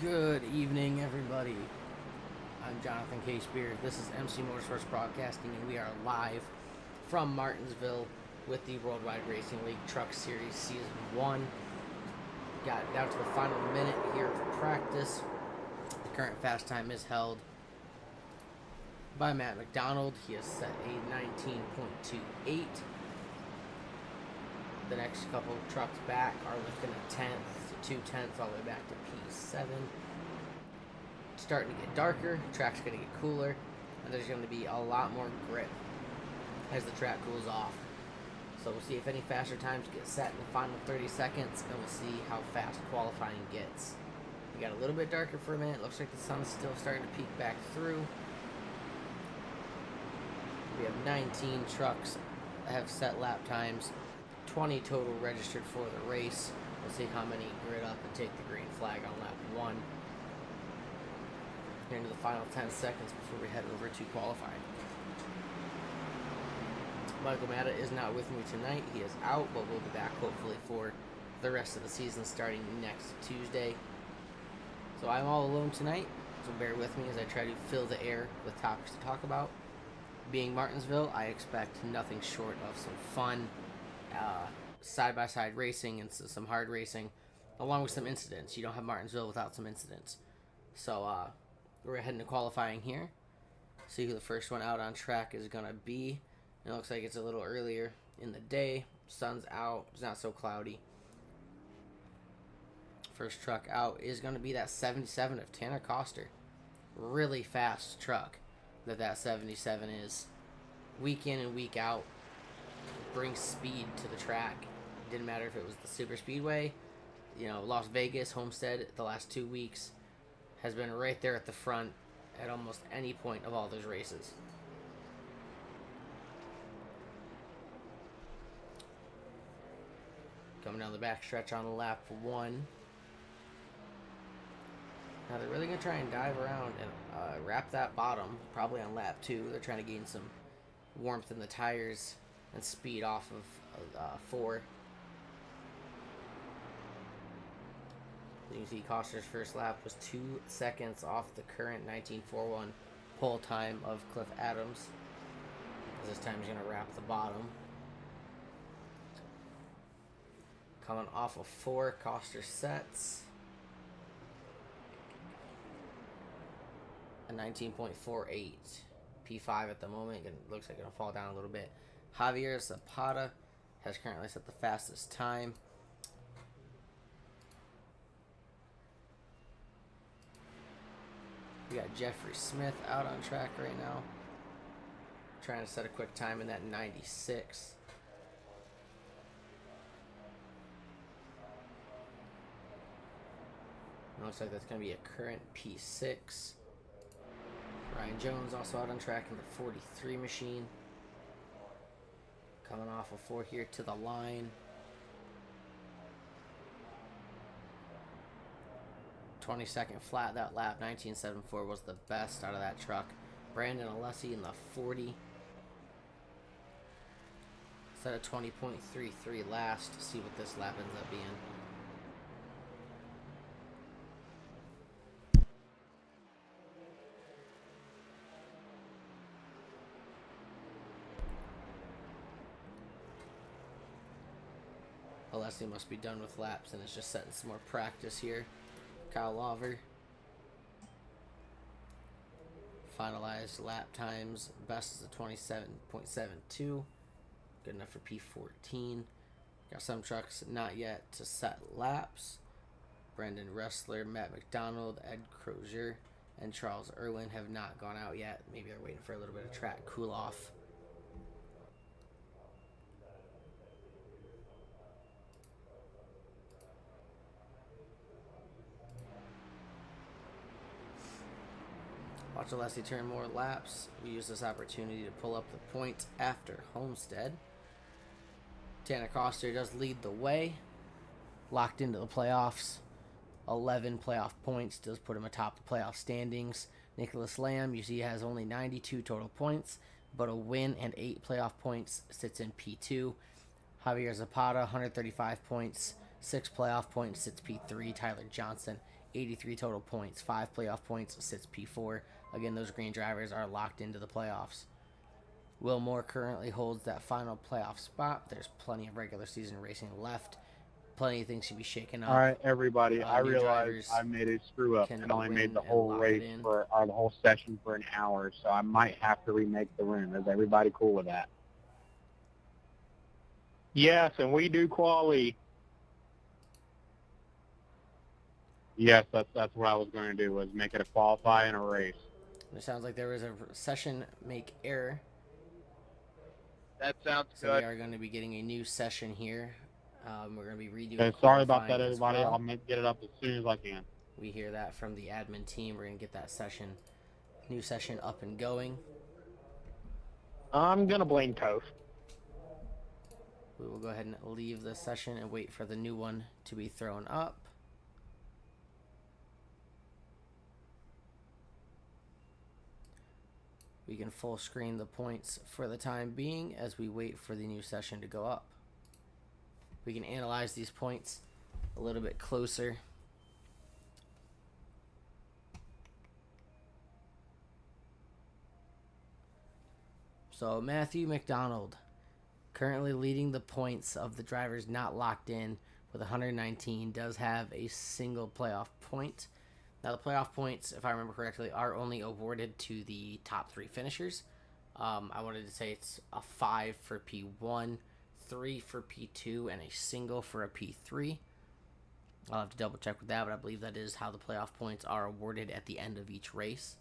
Good evening, everybody. I'm Jonathan K. Spears. This is MC Motorsports Broadcasting, and we are live from Martinsville with the Worldwide Racing League Truck Series Season 1. Got down to the final minute here of practice. The current fast time is held by Matt McDonald. He has set a 19.28. The next couple of trucks back are lifting a tenth to 2/10 all the way back to P7. It's starting to get darker, track's going to get cooler, and there's going to be a lot more grip as the track cools off. So we'll see if any faster times get set in the final 30 seconds, and we'll see how fast qualifying gets. We got a little bit darker for a minute. Looks like the sun's still starting to peek back through. We have 19 trucks that have set lap times, 20 total registered for the race. We'll see how many grid up and take the green flag on lap 1. Here into the final 10 seconds before we head over to qualifying. Michael Matta is not with me tonight. He is out, but we'll be back hopefully for the rest of the season starting next Tuesday. So I'm all alone tonight, so bear with me as I try to fill the air with topics to talk about. Being Martinsville, I expect nothing short of some fun side-by-side racing and some hard racing, along with some incidents. You don't have Martinsville without some incidents. So we're heading to qualifying here. See who the first one out on track is going to be. It looks like it's a little earlier in the day. Sun's out. It's not so cloudy. First truck out is going to be that 77 of Tanner Coster. Really fast truck that 77 is. Week in and week out. Brings speed to the track. It didn't matter if it was the super speedway, Las Vegas, Homestead, the last 2 weeks has been right there at the front at almost any point of all those races. Coming down the back stretch on lap 1. Now they're really going to try and dive around and wrap that bottom, probably on lap 2. They're trying to gain some warmth in the tires and speed off of 4. You can see Coster's first lap was 2 seconds off the current 19.41 pole time of Cliff Adams. This time he's going to wrap the bottom. Coming off of 4, Coster sets a 19.48. P5 at the moment. It looks like it's going to fall down a little bit. Javier Zapata has currently set the fastest time. We got Jeffrey Smith out on track right now, trying to set a quick time in that 96. It looks like that's going to be a current P6. Ryan Jones also out on track in the 43 machine. Coming off of 4 here to the line. 22nd flat that lap. 19.74 was the best out of that truck. Brandon Alessi in the 40. Set a 20.33 last. See what this lap ends up being. Alessi must be done with laps and is just setting some more practice here. Kyle Lawver. Finalized lap times. Best is a 27.72. Good enough for P14. Got some trucks not yet to set laps. Brendan Ressler, Matt McDonald, Ed Crozier, and Charles Irwin have not gone out yet. Maybe they're waiting for a little bit of track cool off. Watch Alessi turn more laps. We use this opportunity to pull up the points after Homestead. Tanner Coster does lead the way. Locked into the playoffs. 11 playoff points does put him atop the playoff standings. Nicholas Lamb, you see, has only 92 total points, but a win and 8 playoff points sits in P2. Javier Zapata, 135 points, 6 playoff points, sits P3. Tyler Johnson, 83 total points, 5 playoff points, sits P4. Again, those green drivers are locked into the playoffs. Will Moore currently holds that final playoff spot. There's plenty of regular season racing left. Plenty of things should be shaken up. All right, everybody. I New realize drivers I made a screw up can and only made win the and whole lock race it in. or the whole session for an hour, so I might have to remake the room. Is everybody cool with that? Yes, and we do quali. Yes, that's what I was going to do, was make it a qualify and a race. It sounds like there was a session make error. That sounds So good. we are going to be getting a new session here. We're going to be redoing. Okay, sorry about qualifying that, as everybody. well. I'll get it up as soon as I can. We hear that from the admin team. We're going to get that session, new session up and going. I'm going to blame Toast. We will go ahead and leave the session and wait for the new one to be thrown up. We can full screen the points for the time being as we wait for the new session to go up. We can analyze these points a little bit closer. So Matthew McDonald currently leading the points of the drivers not locked in with 119, does have a single playoff point. Now the playoff points, if I remember correctly, are only awarded to the top 3 finishers. I wanted to say it's a 5 for P1, 3 for P2, and a single for a P3. I'll have to double check with that, but I believe that is how the playoff points are awarded at the end of each race.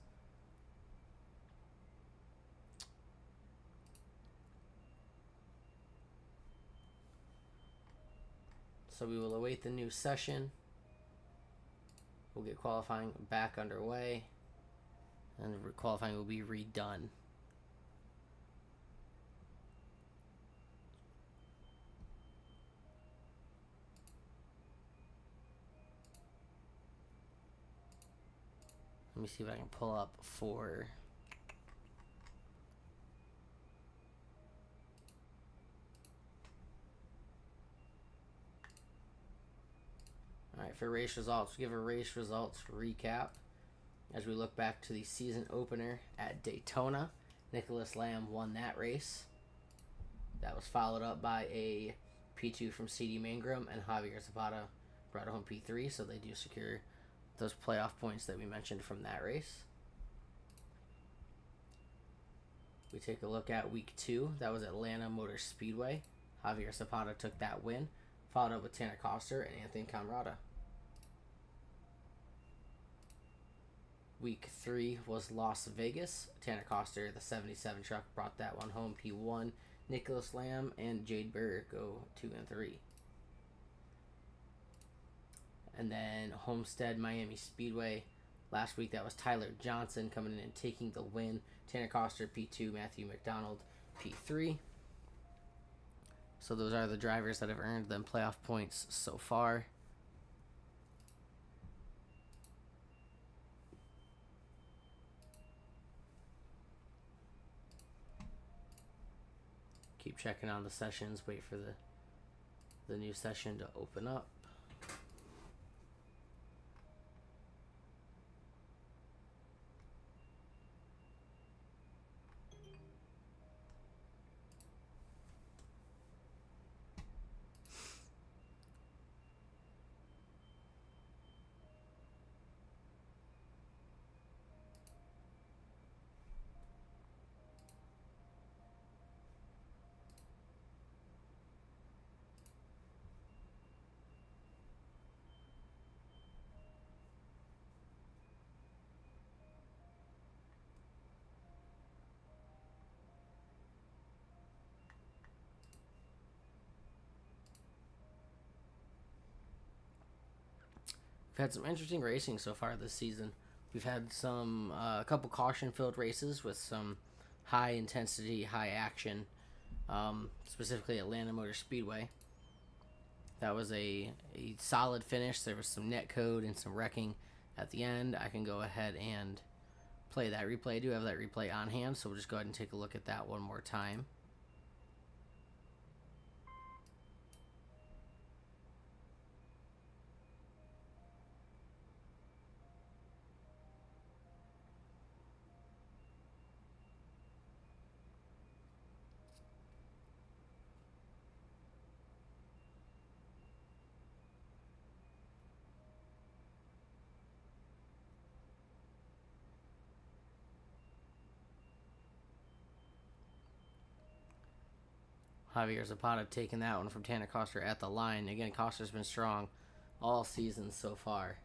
So we will await the new session. We'll get qualifying back underway, and qualifying will be redone. Let me see if I can pull up for Alright, for race results, we'll give a race results recap as we look back to the season opener at Daytona. Nicholas Lamb won that race. That was followed up by a P2 from C.D. Mangrum, and Javier Zapata brought home P3, so they do secure those playoff points that we mentioned from that race. We take a look at week 2. That was Atlanta Motor Speedway. Javier Zapata took that win, followed up with Tanner Coster and Anthony Camarada. Week 3 was Las Vegas. Tanner Coster, the 77 truck, brought that one home, P1. Nicholas Lamb and Jade Burr go 2 and 3. And then Homestead Miami Speedway. Last week that was Tyler Johnson coming in and taking the win. Tanner Coster, P2. Matthew McDonald, P3. So those are the drivers that have earned them playoff points so far. Keep checking on the sessions. Wait for the new session to open up. We've had some interesting racing so far this season. We've had a couple caution-filled races with some high intensity, high action, specifically Atlanta Motor Speedway. That was a solid finish. There was some net code and some wrecking at the end. I can go ahead and play that replay. I do have that replay on hand, so we'll just go ahead and take a look at that one more time. Javier Zapata taking that one from Tanner Coster at the line. Again, Coster's been strong all season so far.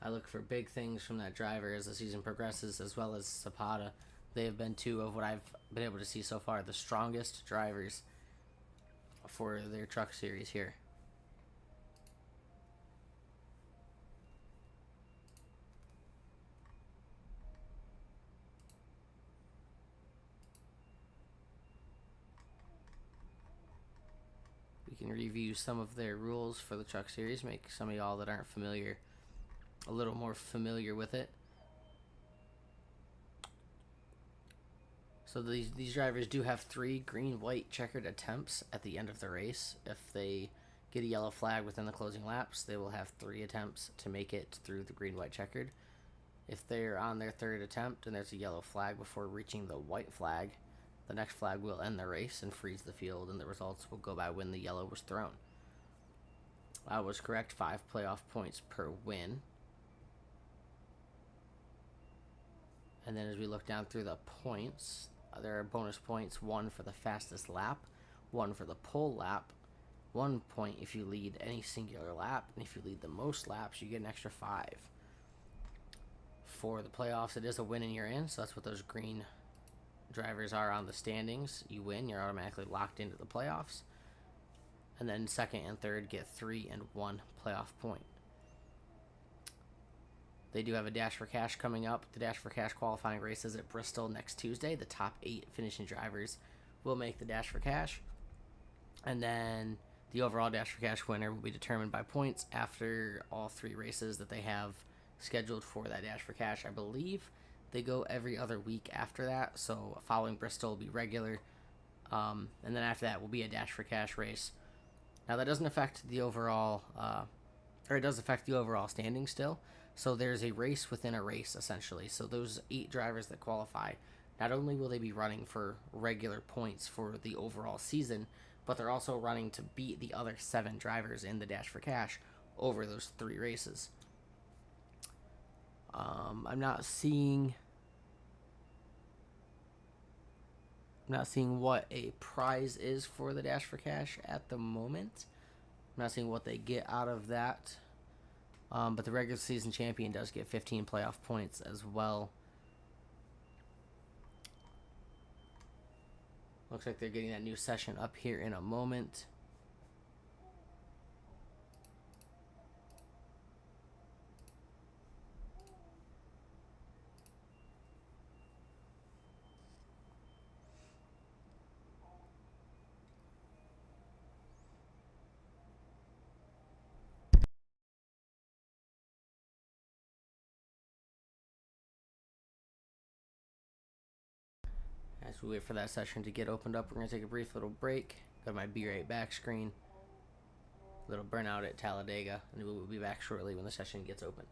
I look for big things from that driver as the season progresses, as well as Zapata. They have been two of what I've been able to see so far, the strongest drivers for their truck series here. We can review some of their rules for the truck series, make some of y'all that aren't familiar a little more familiar with it. So these drivers do have 3 green, white, checkered attempts at the end of the race. If they get a yellow flag within the closing laps, they will have 3 attempts to make it through the green, white, checkered. If they're on their 3rd attempt and there's a yellow flag before reaching the white flag, the next flag will end the race and freeze the field, and the results will go by when the yellow was thrown. I was correct, 5 playoff points per win. And then as we look down through the points, there are bonus points, 1 for the fastest lap, 1 for the pole lap, 1 point if you lead any singular lap, and if you lead the most laps, you get an extra 5. For the playoffs, it is a win and you're in, so that's what those green drivers are on the standings. You win, you're automatically locked into the playoffs. And then 2nd and 3rd get 3 and 1 playoff point. They do have a Dash for Cash coming up. The Dash for Cash qualifying race is at Bristol next Tuesday. The top 8 finishing drivers will make the Dash for Cash. And then the overall Dash for Cash winner will be determined by points after all 3 races that they have scheduled for that Dash for Cash. I believe they go every other week after that. So following Bristol will be regular. And then after that will be a Dash for Cash race. Now that doesn't affect the overall, or it does affect the overall standing still. So there's a race within a race, essentially. So those 8 drivers that qualify, not only will they be running for regular points for the overall season, but they're also running to beat the other 7 drivers in the Dash for Cash over those 3 races. I'm not seeing what a prize is for the Dash for Cash at the moment. I'm not seeing what they get out of that. But the regular season champion does get 15 playoff points as well. Looks like they're getting that new session up here in a moment. As we wait for that session to get opened up, we're going to take a brief little break. Go to my B-Rate back screen. Little burnout at Talladega, and we will be back shortly when the session gets open.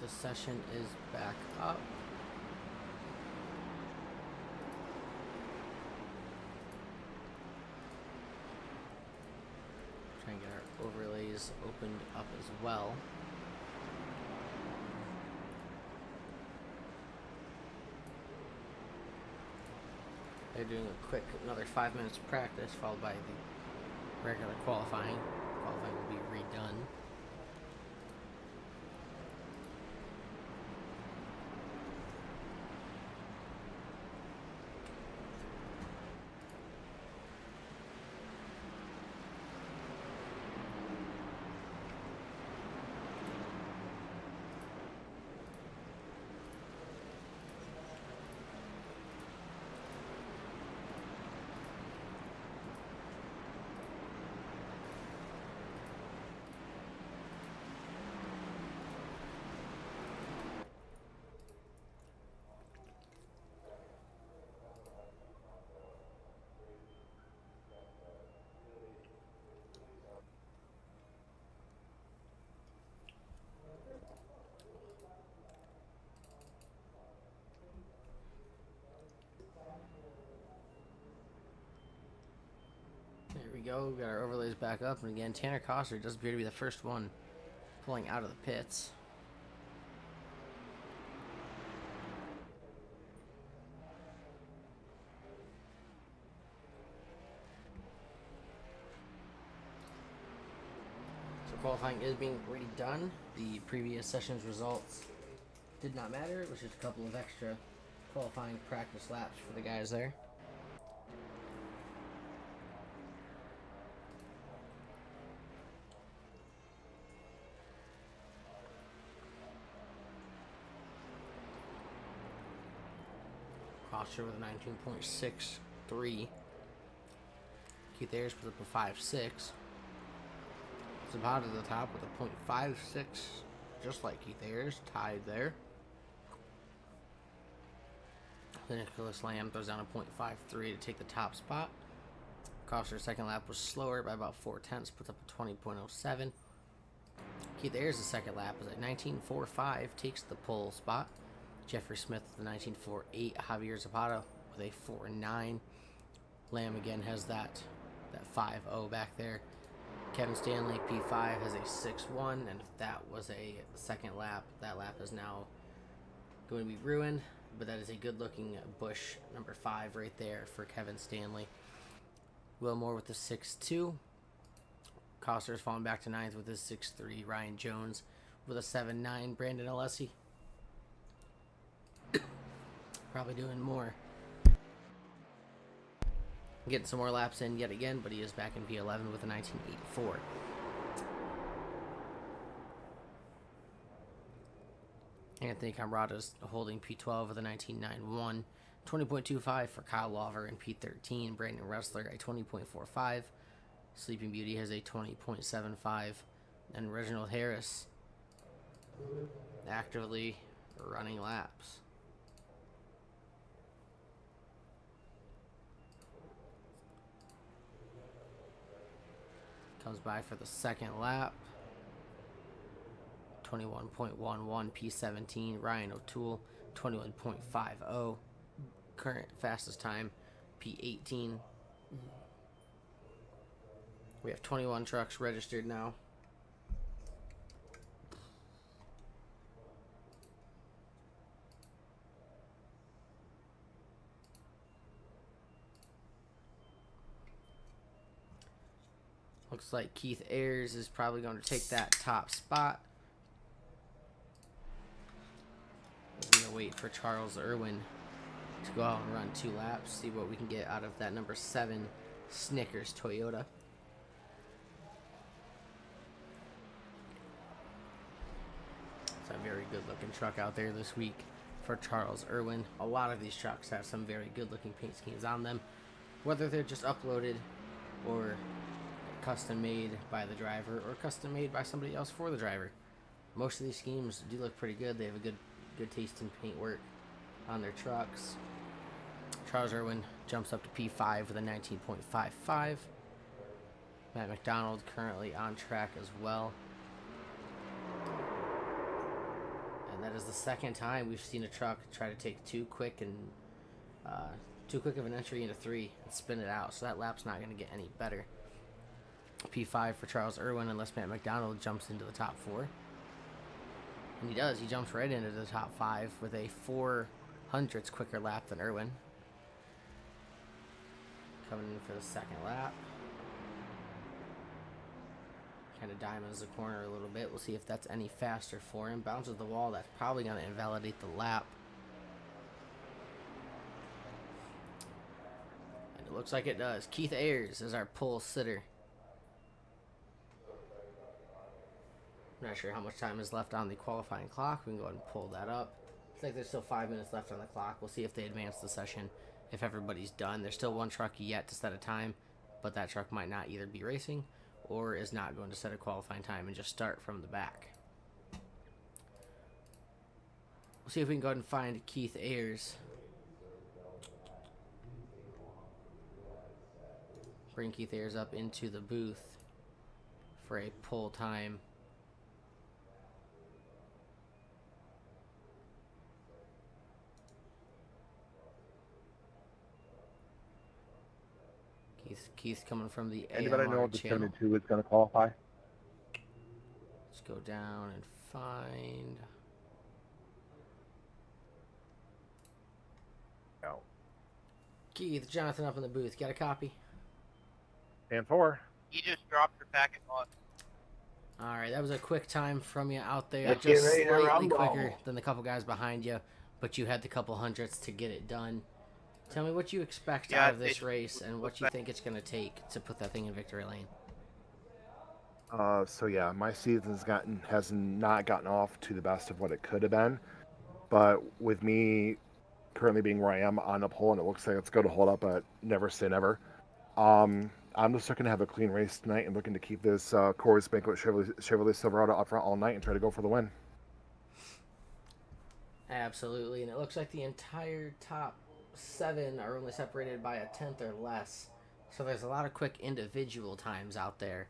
the session is back up. Try and get our overlays opened up as well. They're doing a quick, another 5 minutes of practice, followed by the regular qualifying. Qualifying will be redone. There we go, we got our overlays back up, and again, Tanner Coster does appear to be the first one pulling out of the pits. So qualifying is being redone. The previous session's results did not matter. It was just a couple of extra qualifying practice laps for the guys there. Coster with a 19.63. Keith Ayers with a 5.6. Zapata at the top with a 0.56, just like Keith Ayers, tied there. Nicholas Lamb throws down a 0.53 to take the top spot. Coster's second lap was slower by about 0.4, puts up a 20.07. Keith Ayers' second lap is at 19.45, takes the pole spot. Jeffrey Smith with a 19.48. Javier Zapata with a 4.9. Lamb again has that 5.0 back there. Kevin Stanley, P5, has a 6.1, and if that was a second lap, that lap is now going to be ruined, but that is a good-looking Busch number 5 right there for Kevin Stanley. Wilmore with the 6.2. Coster's falling back to 9th with his 6.3. Ryan Jones with a 7.9. Brandon Alessi probably doing more. Getting some more laps in yet again, but he is back in P11 with a 19.84. Anthony Camrata's holding P12 with a 19.91. 20.25 for Kyle Lawver in P13. Brandon Ressler a 20.45. Sleeping Beauty has a 20.75. And Reginald Harris actively running laps. Comes by for the second lap. 21.11 P17. Ryan O'Toole 21.50. Current fastest time P18. We have 21 trucks registered now. Looks like Keith Ayers is probably going to take that top spot. We're going to wait for Charles Irwin to go out and run 2 laps, see what we can get out of that number 7 Snickers Toyota. It's a very good looking truck out there this week for Charles Irwin. A lot of these trucks have some very good looking paint schemes on them, whether they're just uploaded or custom made by the driver or custom made by somebody else for the driver. Most of these schemes do look pretty good. They have a good taste in paint work on their trucks. Charles Irwin jumps up to P5 with a 19.55. Matt McDonald currently on track as well. is the second time we've seen a truck try to take too quick of an entry into 3 and spin it out. So that lap's not going to get any better. P5 for Charles Irwin unless Matt McDonald jumps into the top 4. And he does. He jumps right into the top 5 with a 4/100ths quicker lap than Irwin. Coming in for the second lap. Kind of diamonds the corner a little bit. We'll see if that's any faster for him. Bounces the wall. That's probably going to invalidate the lap. And it looks like it does. Keith Ayers is our pole sitter. I'm not sure how much time is left on the qualifying clock. We can go ahead and pull that up. Looks like there's still 5 minutes left on the clock. We'll see if they advance the session. If everybody's done, there's still one truck yet to set a time, but that truck might not either be racing or is not going to set a qualifying time and just start from the back. We'll see if we can go ahead and find Keith Ayers. Bring Keith Ayers up into the booth for a pull time. Keith's coming from the Anybody AMR know if the channel. 72 is going to qualify? Let's go down and find. No. Keith, Jonathan up in the booth. Got a copy? And 4. You just dropped your packet on. All right, that was a quick time from you out there. Let's Just get ready to slightly rumble. quicker than the couple guys behind you, but you had the couple hundredths to get it done. Tell me what you expect out of this race and what you think it's going to take to put that thing in victory lane. So yeah, my season's has not gotten off to the best of what it could have been, but with me currently being where I am on the pole, and it looks like it's going to hold up, but never say never. I'm just looking to have a clean race tonight and looking to keep this Corey's Banquet Chevrolet Silverado up front all night and try to go for the win. Absolutely, and it looks like the entire top 7 are only separated by a 10th or less. So there's a lot of quick individual times out there.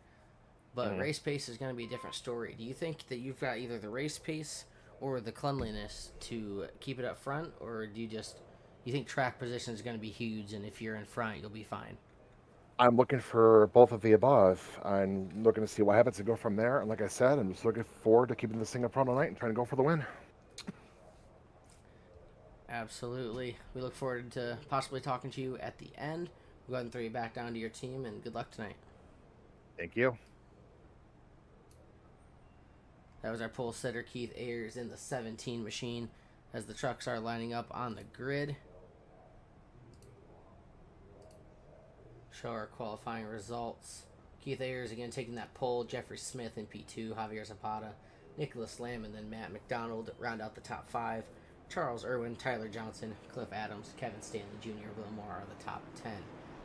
But race pace is going to be a different story. Do you think that you've got either the race pace or the cleanliness to keep it up front? Or do you think track position is going to be huge, and if you're in front, you'll be fine? I'm looking for both of the above. I'm looking to see what happens and go from there. And like I said, I'm just looking forward to keeping this thing up front all night and trying to go for the win. Absolutely. We look forward to possibly talking to you at the end. We'll go ahead and throw you back down to your team, and good luck tonight. Thank you. That was our pole sitter, Keith Ayers, in the 17 machine as the trucks are lining up on the grid. Show our qualifying results. Keith Ayers again taking that pole. Jeffrey Smith in P2. Javier Zapata, Nicholas Lamb, and then Matt McDonald round out the top 5. Charles Irwin, Tyler Johnson, Cliff Adams, Kevin Stanley Jr., Will Moore are the top 10.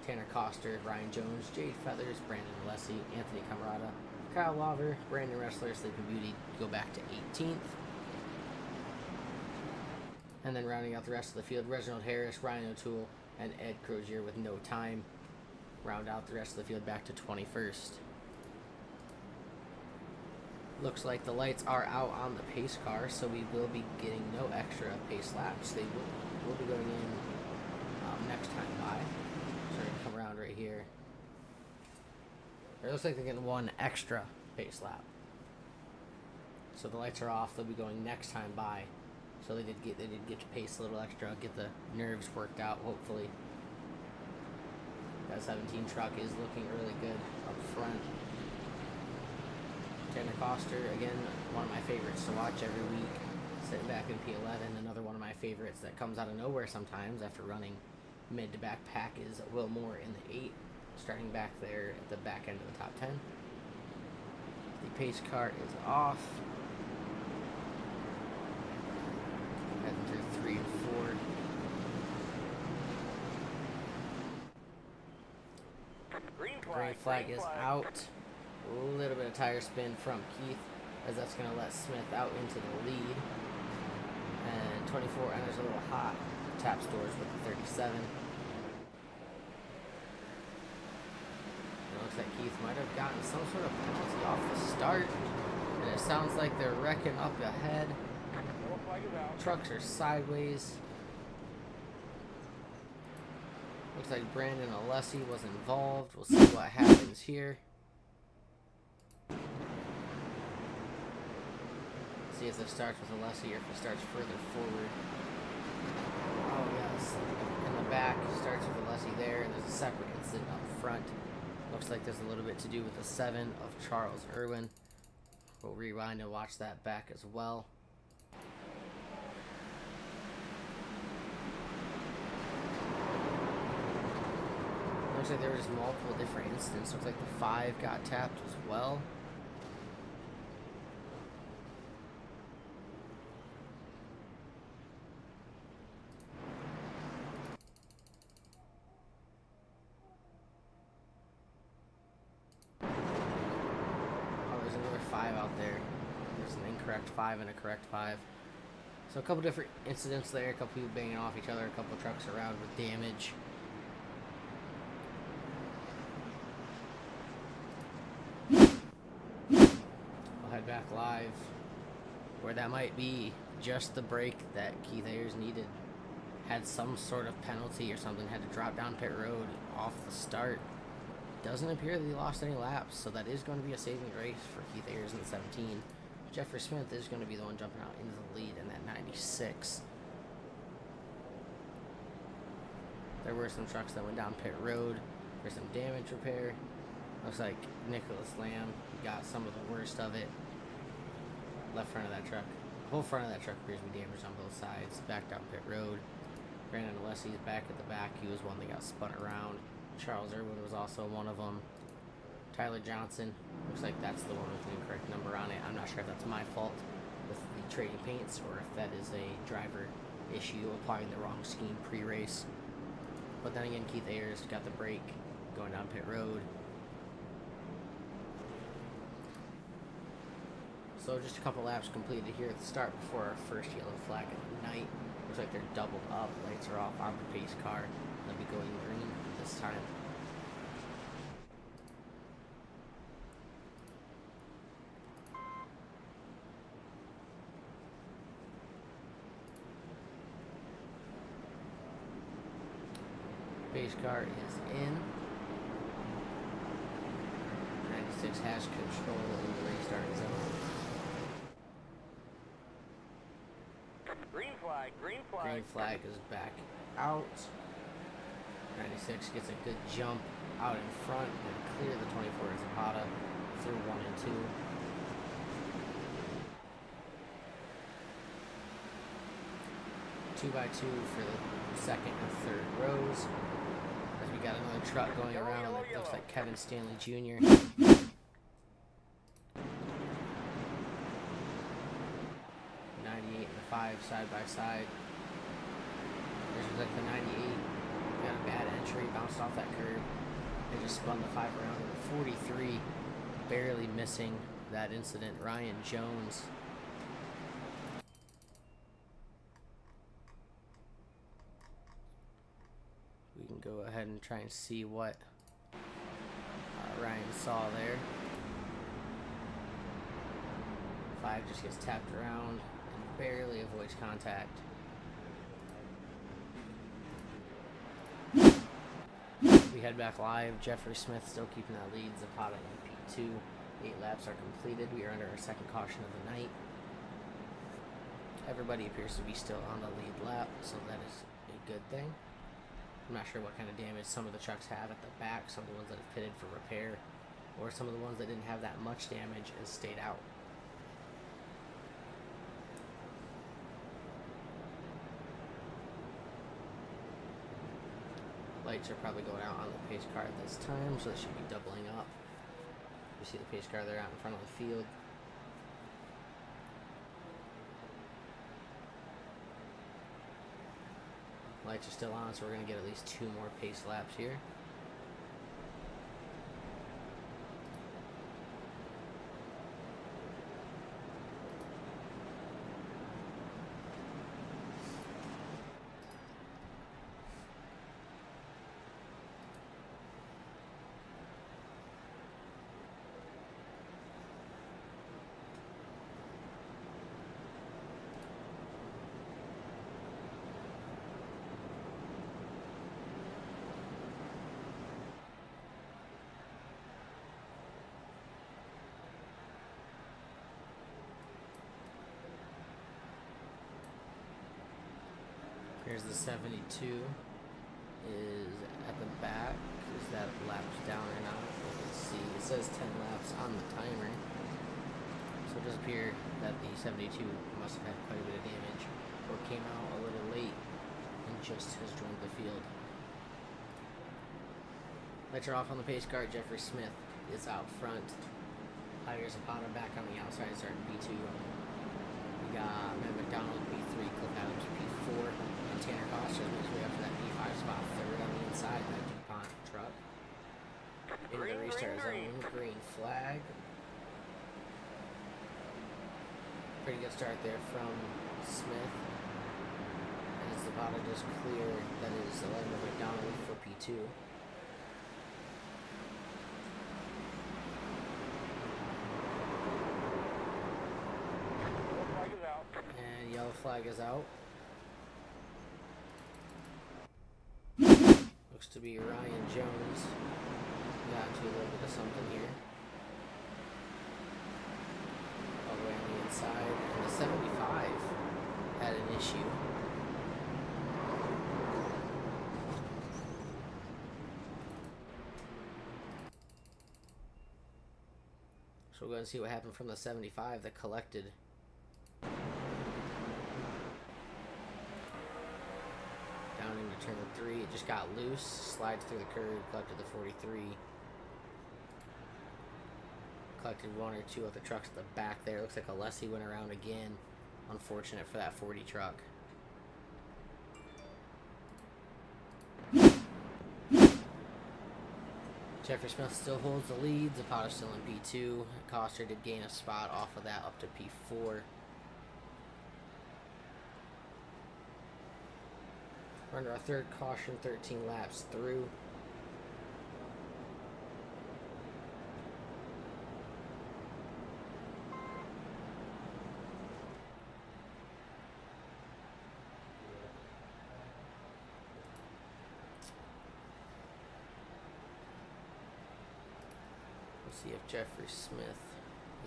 Tanner Coster, Ryan Jones, Jade Feathers, Brandon Alessi, Anthony Camarada, Kyle Lawver, Brandon Wrestler, Sleeping Beauty go back to 18th. And then rounding out the rest of the field, Reginald Harris, Ryan O'Toole, and Ed Crozier with no time. Round out the rest of the field back to 21st. Looks like the lights are out on the pace car, so we will be getting no extra pace laps. They will be going in next time by. Sorry, come around right here. It looks like they're getting one extra pace lap. So the lights are off. They'll be going next time by. So they did get to pace a little extra, get the nerves worked out. Hopefully, that 17 truck is looking really good up front. Tanner Coster, again, one of my favorites to watch every week. Sitting back in P11, another one of my favorites that comes out of nowhere sometimes after running mid to back pack is Will Moore in the 8, starting back there at the back end of the top 10. The pace car is off. Heading through 3 and 4. Green flag is out. A little bit of tire spin from Keith, as that's going to let Smith out into the lead. And 24 enters a little hot. Taps doors with the 37. It looks like Keith might have gotten some sort of penalty off the start. And it sounds like they're wrecking up ahead. Trucks are sideways. Looks like Brandon Alessi was involved. We'll see what happens here. See if it starts with Alessi or if it starts further forward. Oh yes, in the back starts with Alessi there, and there's a separate incident up front. Looks like there's a little bit to do with the 7 of Charles Irwin. We'll rewind and watch that back as well. Looks like there was multiple different incidents. Looks like the 5 got tapped as well. Oh, there's another 5 out there. There's an incorrect 5 and a correct 5. So a couple different incidents there. A couple people banging off each other. A couple trucks around with damage. Head back live where that might be just the break that Keith Ayers needed. Had some sort of penalty or something, had to drop down pit road off the start. Doesn't appear that he lost any laps, so that is going to be a saving grace for Keith Ayers in the 17. Jeffrey Smith is going to be the one jumping out into the lead in that 96. There were some trucks that went down pit road for some damage repair. Looks like Nicholas Lamb got some of the worst of it. Left front of that truck. The whole front of that truck appears to be damaged on both sides. Back down pit road. Brandon Alessi is back at the back. He was one that got spun around. Charles Irwin was also one of them. Tyler Johnson. Looks like that's the one with the incorrect number on it. I'm not sure if that's my fault with the trading paints or if that is a driver issue applying the wrong scheme pre-race. But then again, Keith Ayers got the break going down pit road. So just a couple laps completed here at the start before our first yellow flag of the night. Looks like they're doubled up. Lights are off on the pace car. They'll be going green this time. Pace car is in. 96 has control in the restart zone. Green flag. Green flag is back out. 96 gets a good jump out in front and clear the 24 Zapata through 1 and 2. Two by two for the second and third rows. As we got another truck going around that looks like Kevin Stanley Jr. 5 side by side. This was like the 98. Got a bad entry, bounced off that curb. They just spun the 5 around in the 43, barely missing that incident. Ryan Jones. We can go ahead and try and see what Ryan saw there. 5 just gets tapped around. Barely avoids contact. We head back live. Jeffrey Smith still keeping that lead. Zapata in P2. 8 laps are completed. We are under our second caution of the night. Everybody appears to be still on the lead lap, so that is a good thing. I'm not sure what kind of damage some of the trucks have at the back. Some of the ones that have pitted for repair, or some of the ones that didn't have that much damage and stayed out. Lights are probably going out on the pace car at this time, so they should be doubling up. You see the pace car there out in front of the field. Lights are still on, so we're going to get at least 2 more pace laps here. Here's the 72. Is at the back. Is that laps down or not? Let's see. It says 10 laps on the timer. So it does appear that the 72 must have had quite a bit of damage, or came out a little late and just has joined the field. Lights are off on the pace car. Jeffrey Smith is out front. Javier Zapata back on the outside, starting P2. We got Matt McDonald P3, Cliff Adams P4, and Tanner Coster makes his way up to that P5 spot, third on the inside, that DuPont truck. Into the restart zone, green flag. Pretty good start there from Smith. As Zapata just clear, that is 11 McDonald for P2. And yellow flag is out. Looks to be Ryan Jones. Got into a little bit of something here. All the way on the inside. And the 75 had an issue. So we're going to see what happened from the 75 that collected. Down into turn 3, it just got loose, slides through the curb, collected the 43. Collected one or two other trucks at the back there. Looks like Alessi went around again. Unfortunate for that 40 truck. Jeffrey Smith still holds the lead. Zapata still in P2. Coster did gain a spot off of that up to P4. We're under our third caution, 13 laps through. Let's see if Jeffrey Smith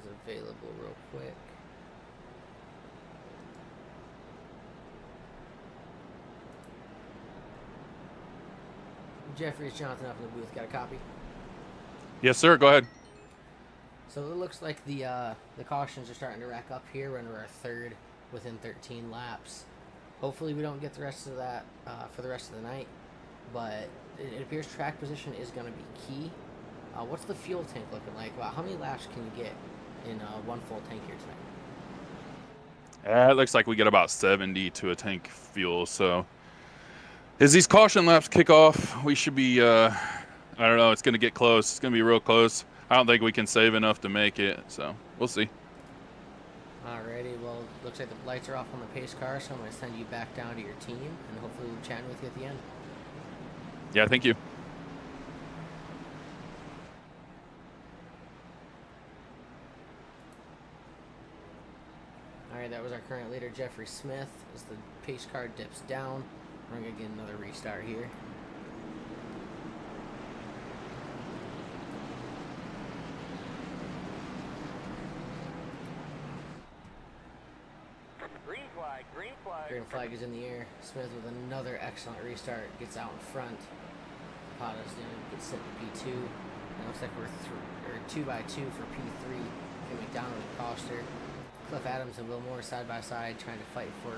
is available real quick. Jeffrey, it's Jonathan up in the booth. Got a copy? Yes, sir. Go ahead. So it looks like the cautions are starting to rack up here. We're under our third within 13 laps. Hopefully we don't get the rest of that for the rest of the night, but it appears track position is going to be key. What's the fuel tank looking like? About how many laps can you get in one full tank here tonight? It looks like we get about 70 to a tank fuel. So as these caution laps kick off, we should be, I don't know, it's going to get close. It's going to be real close. I don't think we can save enough to make it, so we'll see. Alrighty, well, looks like the lights are off on the pace car, so I'm going to send you back down to your team, and hopefully we'll chat with you at the end. Yeah, thank you. Alright, that was our current leader, Jeffrey Smith. As the pace car dips down, we're going to get another restart here. Green flag is in the air. Smith with another excellent restart. Gets out in front. Zapata's going to get sent to P2. It looks like we're 2 by 2 for P3. Kim McDonald and Coster. Cliff Adams and Will Moore side by side trying to fight for.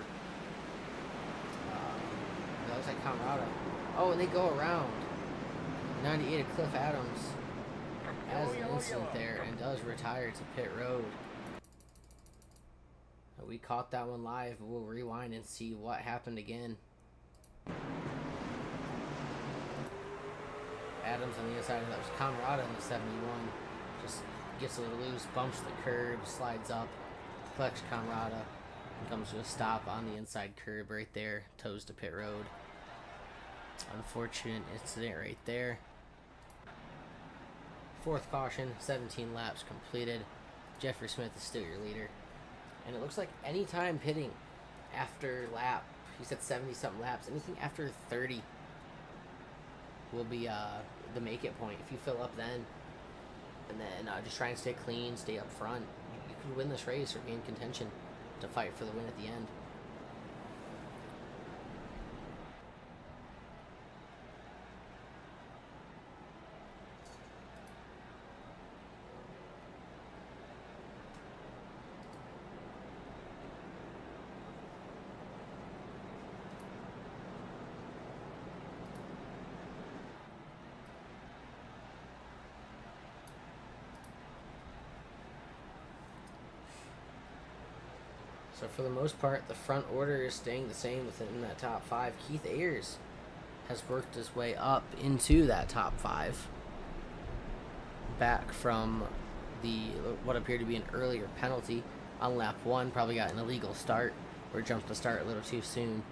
That looks like Camarada. Oh, and they go around. 98 of Cliff Adams has an incident there and does retire to pit road. We caught that one live. We'll rewind and see what happened again. Adams on the inside, that was Camarada in the 71. Just gets a little loose, bumps the curb, slides up, collects Camarada, and comes to a stop on the inside curb right there, toes to pit road. Unfortunate incident right there. Fourth caution, 17 laps completed. Jeffrey Smith is still your leader. And it looks like any time pitting after lap, he said 70-something laps, anything after 30 will be the make-it point. If you fill up then, and then just try and stay clean, stay up front, you could win this race or be in contention to fight for the win at the end. So for the most part, the front order is staying the same within that top 5. Keith Ayers has worked his way up into that top 5. Back from what appeared to be an earlier penalty on lap 1. Probably got an illegal start or jumped the start a little too soon.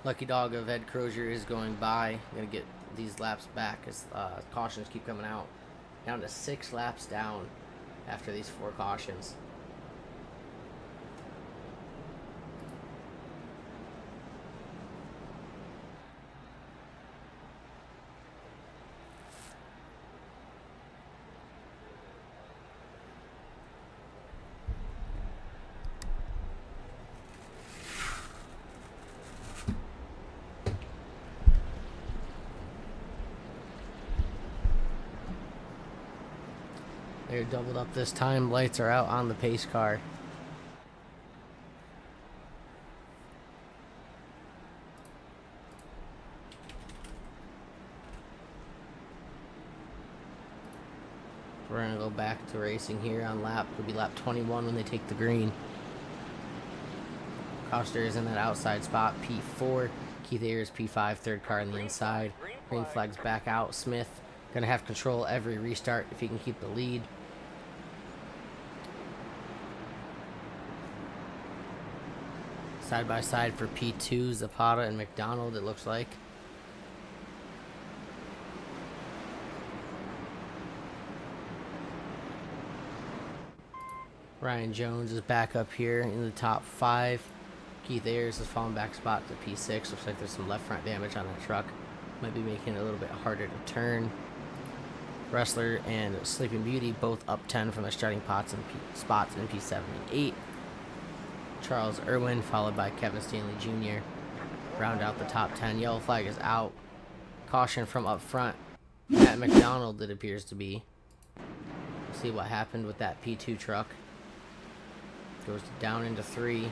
Lucky Dog of Ed Crozier is going by. I'm going to get these laps back as cautions keep coming out. Down to 6 laps down after these 4 cautions. They're doubled up this time. Lights are out on the pace car. We're going to go back to racing here on it'll be lap 21 when they take the green. Coster is in that outside spot, P4. Keith Ayers, P5, third car on the inside. Green flag's back out. Smith going to have control every restart if he can keep the lead. Side by side for P2, Zapata and McDonald, it looks like. Ryan Jones is back up here in the top 5. Keith Ayers has fallen back spot to P6. Looks like there's some left front damage on that truck. Might be making it a little bit harder to turn. Wrestler and Sleeping Beauty both up 10 from their starting spots in P7 and 8. Charles Irwin, followed by Kevin Stanley Jr. round out the top 10. Yellow flag is out. Caution from up front. At McDonald, it appears to be. See what happened with that P2 truck. Goes down into 3.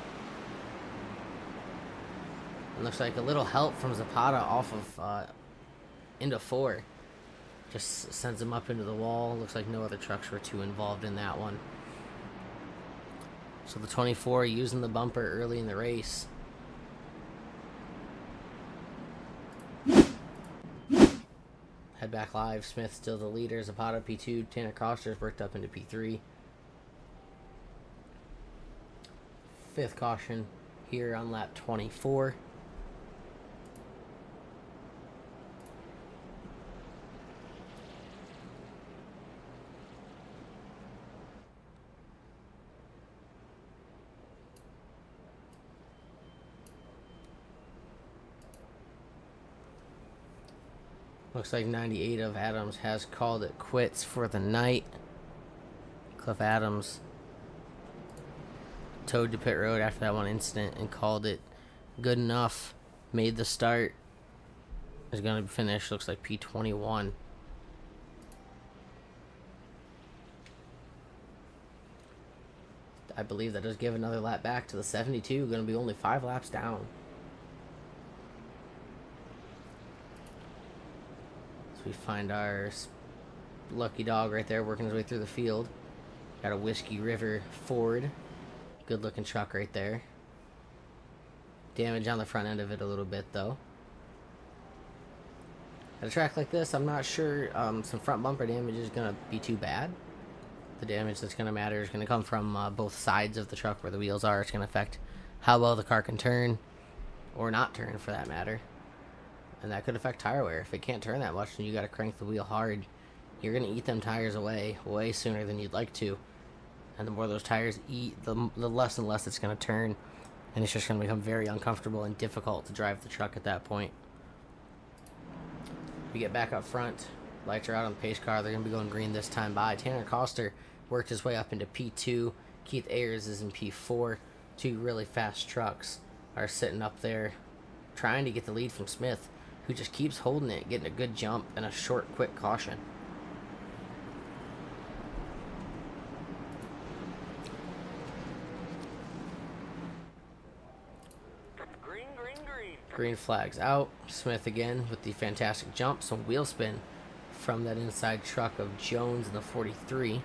And looks like a little help from Zapata off of into 4. Just sends him up into the wall. Looks like no other trucks were too involved in that one. So the 24 using the bumper early in the race. Head back live. Smith still the leader. Zapata P2. Tanner Coster's worked up into P3. 5th caution here on lap 24. Looks like 98 of Adams has called it quits for the night. Cliff Adams towed to pit road after that one incident and called it good enough. Made the start. Is going to finish, looks like P21. I believe that does give another lap back to the 72. Going to be only 5 laps down. We find our Lucky Dog right there working his way through the field. Got a Whiskey River Ford. Good looking truck right there. Damage on the front end of it a little bit though. At a track like this, I'm not sure some front bumper damage is going to be too bad. The damage that's going to matter is going to come from both sides of the truck where the wheels are. It's going to affect how well the car can turn or not turn for that matter. And that could affect tire wear. If it can't turn that much and you got to crank the wheel hard, you're going to eat them tires away way sooner than you'd like to. And the more those tires eat, the less and less it's going to turn. And it's just going to become very uncomfortable and difficult to drive the truck at that point. We get back up front. Lights are out on the pace car. They're going to be going green this time by. Tanner Coster worked his way up into P2. Keith Ayers is in P4. 2 really fast trucks are sitting up there trying to get the lead from Smith, who just keeps holding it, getting a good jump and a short, quick caution. Green, green, green. Green flag's out. Smith again with the fantastic jump. Some wheel spin from that inside truck of Jones in the 43.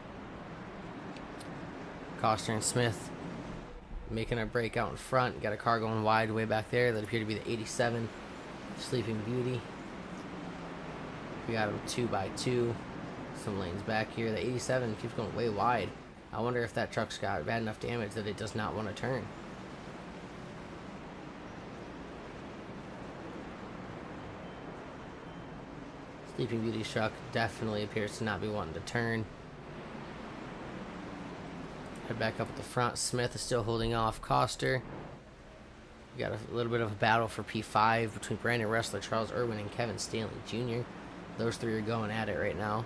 Coster and Smith making a break out in front. Got a car going wide way back there that appeared to be the 87 Sleeping Beauty. We got them 2x2. Some lanes back here. The 87 keeps going way wide. I wonder if that truck's got bad enough damage that it does not want to turn. Sleeping Beauty's truck definitely appears to not be wanting to turn. Head back up at the front. Smith is still holding off Coster. We got a little bit of a battle for P5 between Brandon Ressler, Charles Irwin, and Kevin Stanley Jr. Those three are going at it right now.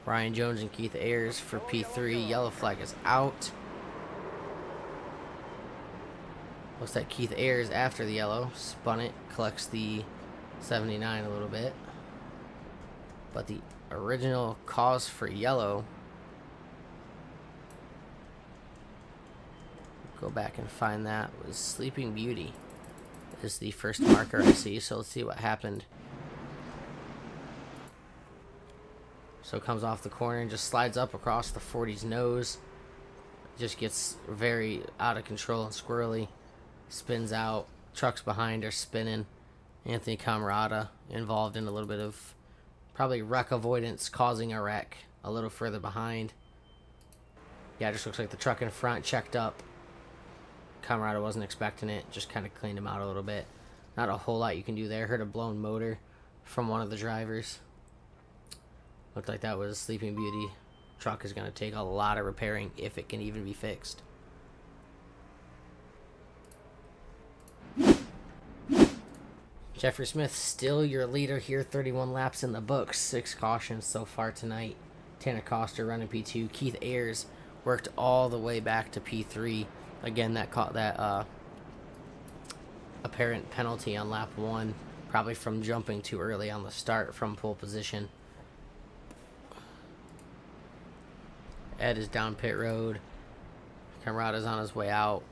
Ryan Jones and Keith Ayers for P3. Yellow flag is out. Looks like Keith Ayers, after the yellow, spun it, collects the 79 a little bit. But the original cause for yellow, go back and find that, was Sleeping Beauty is the first marker I see. So let's see what happened. So it comes off the corner and just slides up across the 40's nose. Just gets very out of control and squirrely. Spins out. Trucks behind are spinning. Anthony Camarada involved in a little bit of probably wreck avoidance, causing a wreck a little further behind. Yeah, it just looks like the truck in front checked up. Camarada wasn't expecting it. Just kind of cleaned him out a little bit. Not a whole lot you can do there. Heard a blown motor from one of the drivers. Looked like that was Sleeping Beauty. Truck is going to take a lot of repairing if it can even be fixed. Jeffrey Smith, still your leader here. 31 laps in the books. 6 cautions so far tonight. Tanner Coster running P2. Keith Ayers worked all the way back to P3. Again, that caught that apparent penalty on lap 1. Probably from jumping too early on the start from pole position. Ed is down pit road. Camarada's on his way out.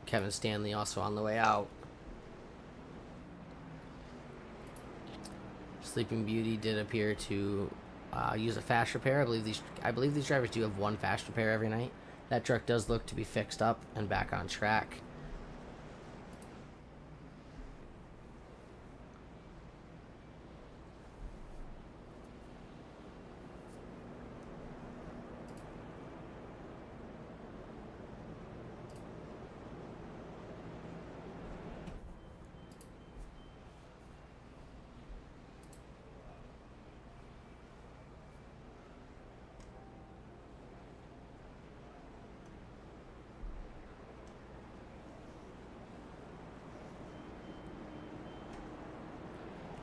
Kevin Stanley also on the way out. Sleeping Beauty did appear to use a fast repair. I believe these drivers do have one fast repair every night. That truck does look to be fixed up and back on track.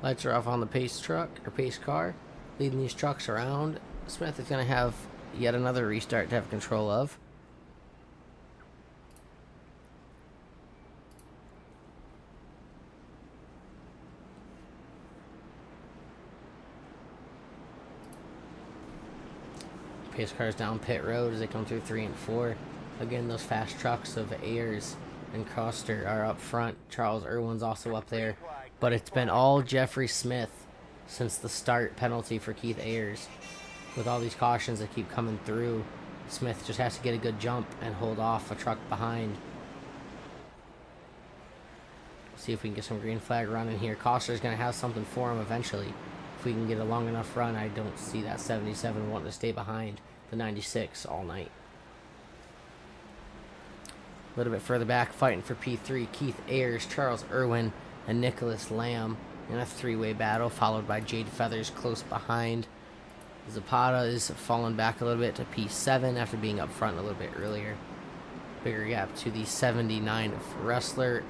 Lights are off on the pace truck, or pace car, leading these trucks around. Smith is going to have yet another restart to have control of. Pace cars down pit road as they come through 3 and 4. Again, those fast trucks of Ayers and Coster are up front. Charles Irwin's also up there. But it's been all Jeffrey Smith since the start penalty for Keith Ayers. With all these cautions that keep coming through, Smith just has to get a good jump and hold off a truck behind. See if we can get some green flag running here. Coster's going to have something for him eventually. If we can get a long enough run, I don't see that 77 wanting to stay behind the 96 all night. A little bit further back, fighting for P3, Keith Ayers, Charles Irwin, and Nicholas Lamb in a 3-way battle, followed by Jade Feathers close behind. Zapata is falling back a little bit to P7 after being up front a little bit earlier. Bigger gap to the 79 of Wrestler.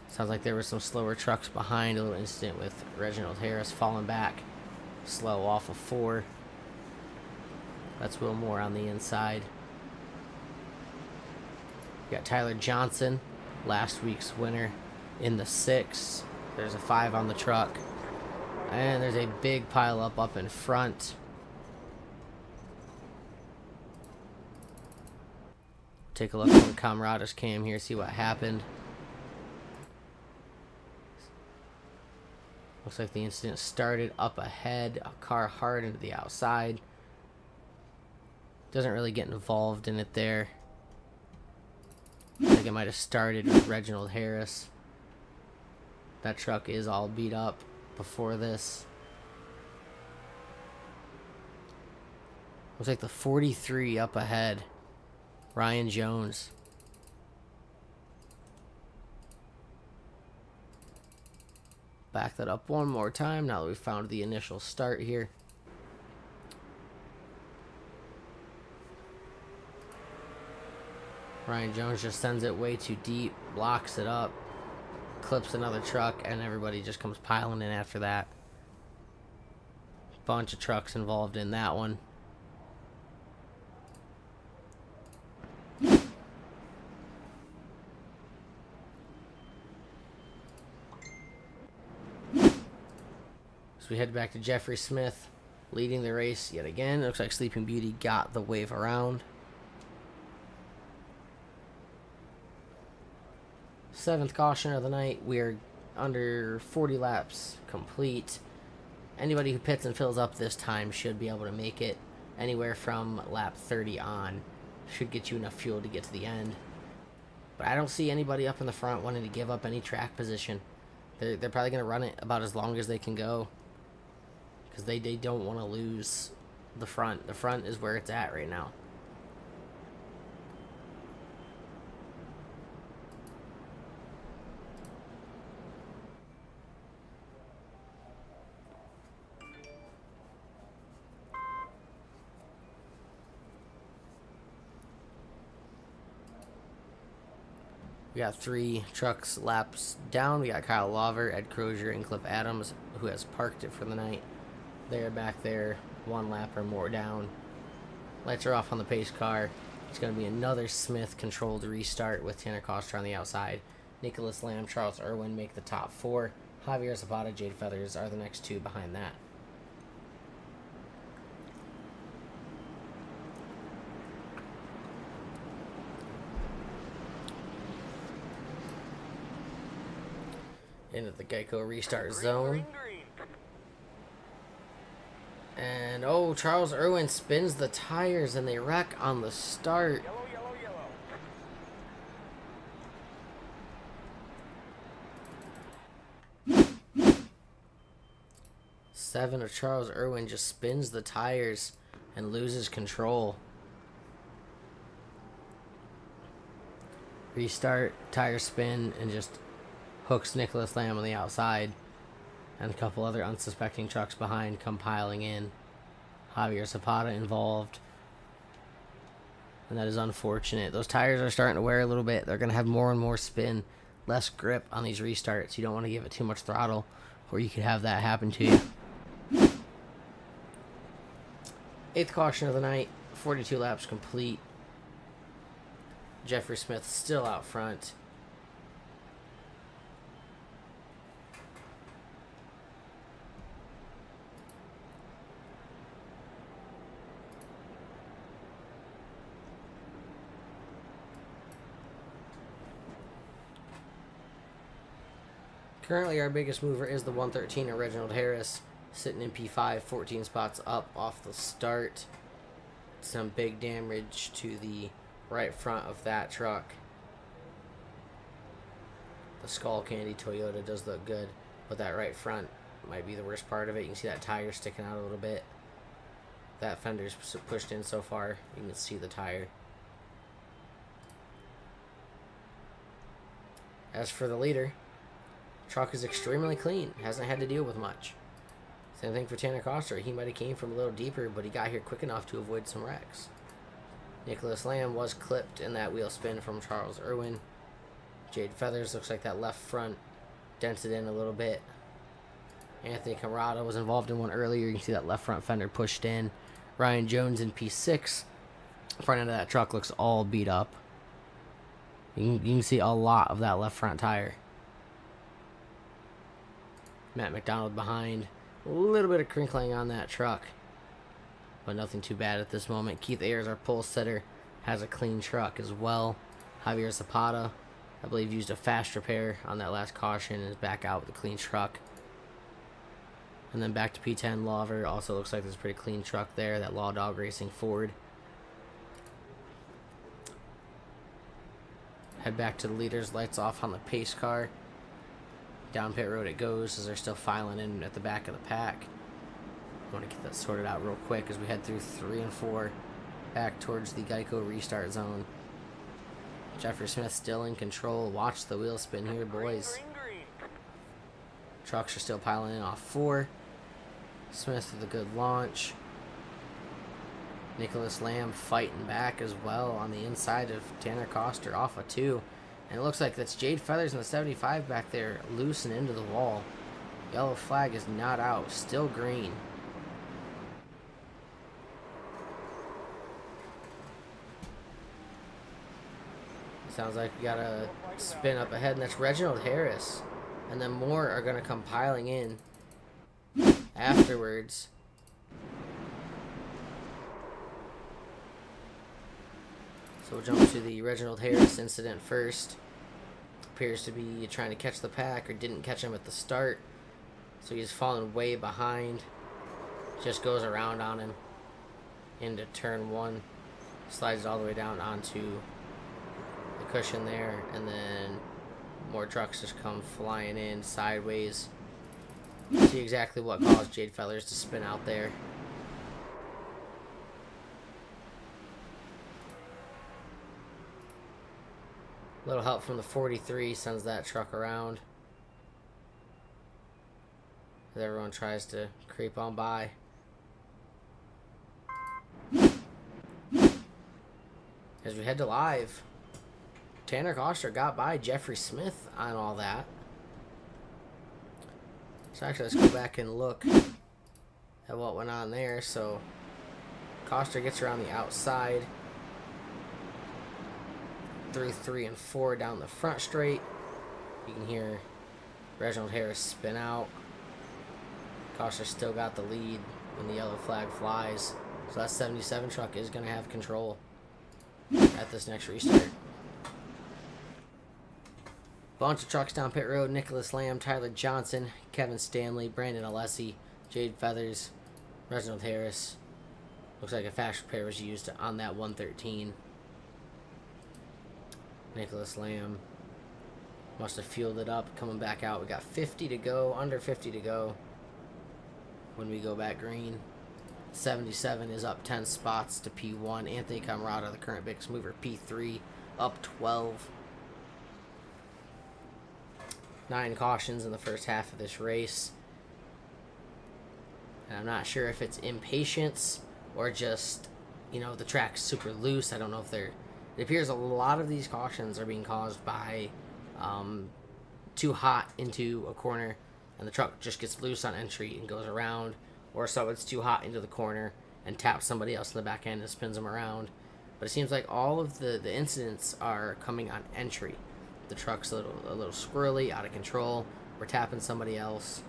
Sounds like there were some slower trucks behind. A little incident with Reginald Harris falling back slow off of 4. That's Will Moore on the inside. We got Tyler Johnson, last week's winner, in the 6. There's a 5 on the truck. And there's a big pile up in front. Take a look at the Camarada's cam here, see what happened. Looks like the incident started up ahead, a car hard into the outside. Doesn't really get involved in it there. I think it might have started with Reginald Harris. That truck is all beat up before this. Looks like the 43 up ahead. Ryan Jones. Back that up one more time now that we found the initial start here. Ryan Jones just sends it way too deep, blocks it up, clips another truck, and everybody just comes piling in after that. Bunch of trucks involved in that one. So we head back to Jeffrey Smith, leading the race yet again. It looks like Sleeping Beauty got the wave around. 7th caution of the night. We are under 40 laps complete. Anybody who pits and fills up this time should be able to make it anywhere from lap 30 on. Should get you enough fuel to get to the end. But I don't see anybody up in the front wanting to give up any track position. They're probably going to run it about as long as they can go. Because they don't want to lose the front. The front is where it's at right now. We got 3 trucks laps down. We got Kyle Lawver, Ed Crozier, and Cliff Adams, who has parked it for the night. They're back there, 1 lap or more down. Lights are off on the pace car. It's going to be another Smith-controlled restart with Tanner Koster on the outside. Nicholas Lamb, Charles Irwin make the top 4. Javier Zapata, Jade Feathers are the next 2 behind that. Into the Geico restart zone. Green, green. And, oh, Charles Irwin spins the tires and they wreck on the start. Yellow, yellow, yellow. 7 of Charles Irwin just spins the tires and loses control. Restart, tire spin, and just hooks Nicholas Lamb on the outside. And a couple other unsuspecting trucks behind come piling in. Javier Zapata involved. And that is unfortunate. Those tires are starting to wear a little bit. They're going to have more and more spin, less grip on these restarts. You don't want to give it too much throttle, or you could have that happen to you. 8th caution of the night. 42 laps complete. Jeffrey Smith still out front. Currently, our biggest mover is the 113 of Reginald Harris, sitting in P5, 14 spots up off the start. Some big damage to the right front of that truck. The Skull Candy Toyota does look good, but that right front might be the worst part of it. You can see that tire sticking out a little bit. That fender's pushed in so far. You can see the tire. As for the leader, truck is extremely clean. Hasn't had to deal with much. Same thing for Tanner Koster. He might have came from a little deeper, but he got here quick enough to avoid some wrecks. Nicholas Lamb was clipped in that wheel spin from Charles Irwin. Jade Feathers looks like that left front dented in a little bit. Anthony Camrata was involved in one earlier. You can see that left front fender pushed in. Ryan Jones in P6. Front end of that truck looks all beat up. You can see a lot of that left front tire. Matt McDonald behind. A little bit of crinkling on that truck, but nothing too bad at this moment. Keith Ayers, our pole setter, has a clean truck as well. Javier Zapata, I believe, used a fast repair on that last caution and is back out with a clean truck. And then back to P10, Lawver. Also looks like there's a pretty clean truck there, that Law Dog Racing Ford. Head back to the leaders, lights off on the pace car. Down pit road it goes as they're still filing in at the back of the pack. I want to get that sorted out real quick as we head through 3 and 4 back towards the Geico restart zone. Jeffrey Smith still in control. Watch the wheel spin here, boys. Trucks are still piling in off 4. Smith with a good launch. Nicholas Lamb fighting back as well on the inside of Tanner Coster off of 2. And it looks like that's Jade Feathers in the 75 back there loose and into the wall. Yellow flag is not out. Still green. Sounds like we got a spin up ahead, and that's Reginald Harris. And then more are going to come piling in afterwards. So we'll jump to the Reginald Harris incident first. Appears to be trying to catch the pack, or didn't catch him at the start. So he's fallen way behind. Just goes around on him into turn 1. Slides it all the way down onto the cushion there, and then more trucks just come flying in sideways. See exactly what caused Jade Feathers to spin out there. A little help from the 43 sends that truck around as everyone tries to creep on by. As we head to live, Tanner Coster got by Jeffrey Smith on all that. So actually, let's go back and look at what went on there. So Coster gets around the outside through 3 and 4 down the front straight. You can hear Reginald Harris spin out. Coster still got the lead when the yellow flag flies. So that 77 truck is going to have control at this next restart. Bunch of trucks down pit road. Nicholas Lamb, Tyler Johnson, Kevin Stanley, Brandon Alessi, Jade Feathers, Reginald Harris. Looks like a fast repair was used on that 113. Nicholas Lamb must have fueled it up, coming back out. We got 50 to go, under 50 to go when we go back green. 77 is up 10 spots to P1. Anthony Camarada, the current biggest mover, P3, up 12. 9 cautions in the first half of this race. And I'm not sure if it's impatience or just, you know, the track's super loose. I don't know if they're... It appears a lot of these cautions are being caused by too hot into a corner, and the truck just gets loose on entry and goes around, or so it's too hot into the corner and taps somebody else in the back end and spins them around. But it seems like all of the incidents are coming on entry. The truck's a little squirrely, out of control. We're tapping somebody else.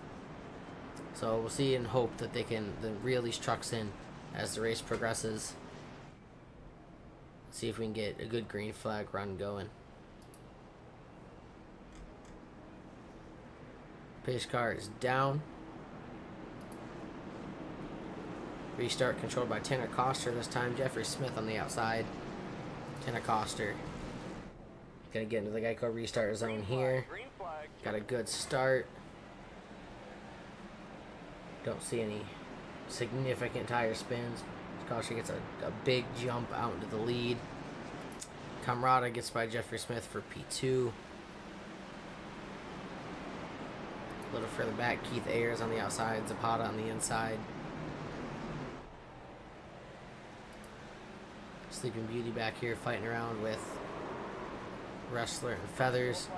So we'll see and hope that they can then reel these trucks in as the race progresses. See if we can get a good green flag run going. Pace car is down. Restart controlled by Tanner Coster this time. Jeffrey Smith on the outside. Tanner Coster gonna get into the Geico restart zone here. Got a good start. Don't see any significant tire spins. Coster gets a big jump out into the lead. Camarada gets by Jeffrey Smith for P2. A little further back, Keith Ayers on the outside, Zapata on the inside. Sleeping Beauty back here fighting around with Wrestler and Feathers.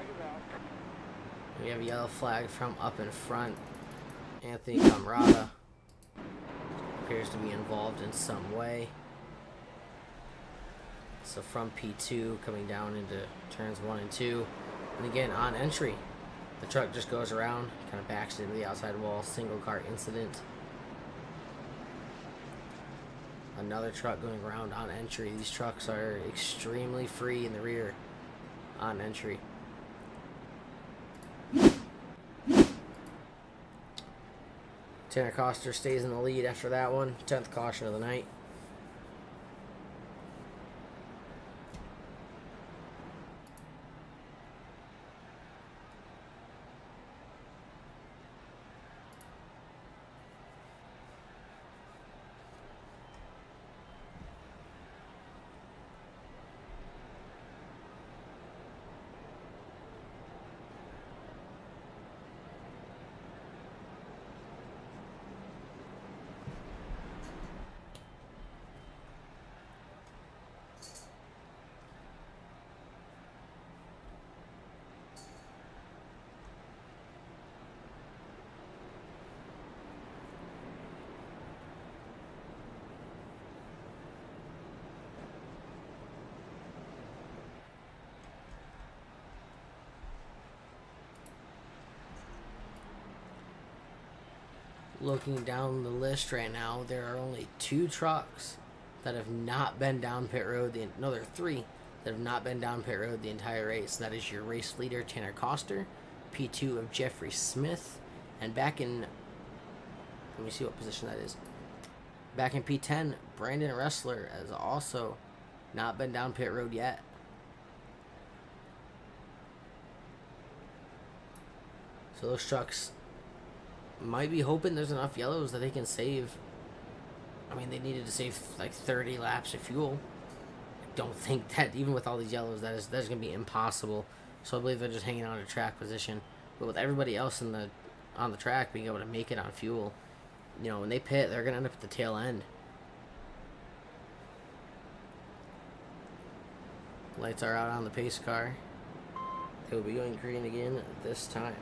We have a yellow flag from up in front. Anthony Camarada appears to be involved in some way. So from P2 coming down into turns 1 and 2. And again, on entry, the truck just goes around, kind of backs into the outside wall. Single car incident. Another truck going around on entry. These trucks are extremely free in the rear on entry. Tanner Coster stays in the lead after that one. 10th caution of the night. looking down the list right now, there are only 2 trucks that have not been down pit road. No, there are 3 that have not been down pit road the entire race. That is your race leader, Tanner Coster, P2 of Jeffrey Smith, and back in, let me see what position that is. Back in P10, Brandon Wrestler has also not been down pit road yet. So those trucks might be hoping there's enough yellows that they can save. I mean, they needed to save like 30 laps of fuel. I don't think that, even with all these yellows, that's going to be impossible. So I believe they're just hanging on to track position. But with everybody else on the track being able to make it on fuel, you know, when they pit, they're going to end up at the tail end. Lights are out on the pace car. They will be going green again this time.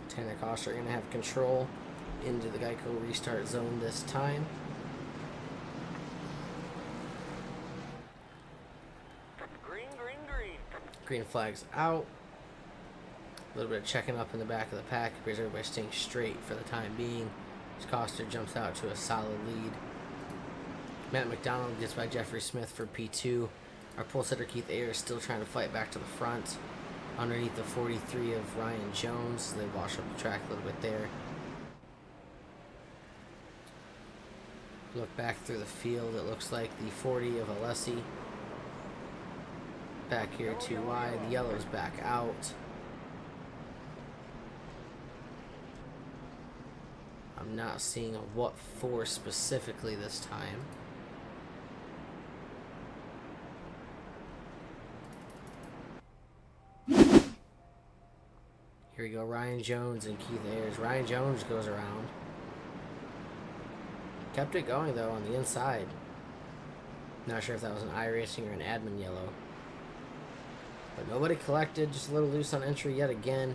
Tanner Coster are going to have control into the Geico restart zone this time. Green, green, green. Green flag's out. A little bit of checking up in the back of the pack. Appears everybody's staying straight for the time being. As Coster jumps out to a solid lead. Matt McDonald gets by Jeffrey Smith for P2. Our pole sitter Keith Ayers still trying to fight back to the front. Underneath the 43 of Ryan Jones. They wash up the track a little bit there. Look back through the field. It looks like the 40 of Alessi. Back here too wide. The yellow's back out. I'm not seeing a what for specifically this time. Here we go, Ryan Jones and Keith Ayers. Ryan Jones goes around. Kept it going, though, on the inside. Not sure if that was an iRacing or an admin yellow. But nobody collected, just a little loose on entry yet again.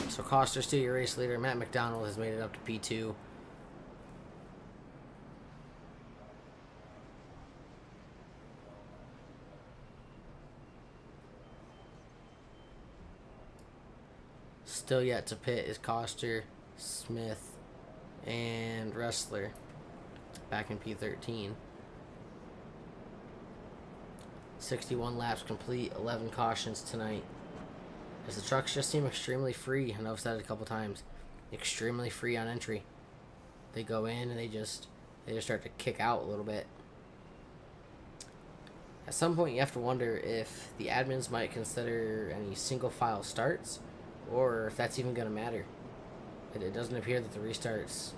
So Coster still your race leader. Matt McDonald has made it up to P2. Still yet to pit is Coster, Smith, and Wrestler back in P13. 61 laps complete, 11 cautions tonight. As the trucks just seem extremely free. I know I've said it a couple times. Extremely free on entry. They go in and they just start to kick out a little bit. At some point you have to wonder if the admins might consider any single file starts, or if that's even going to matter. It doesn't appear that the restarts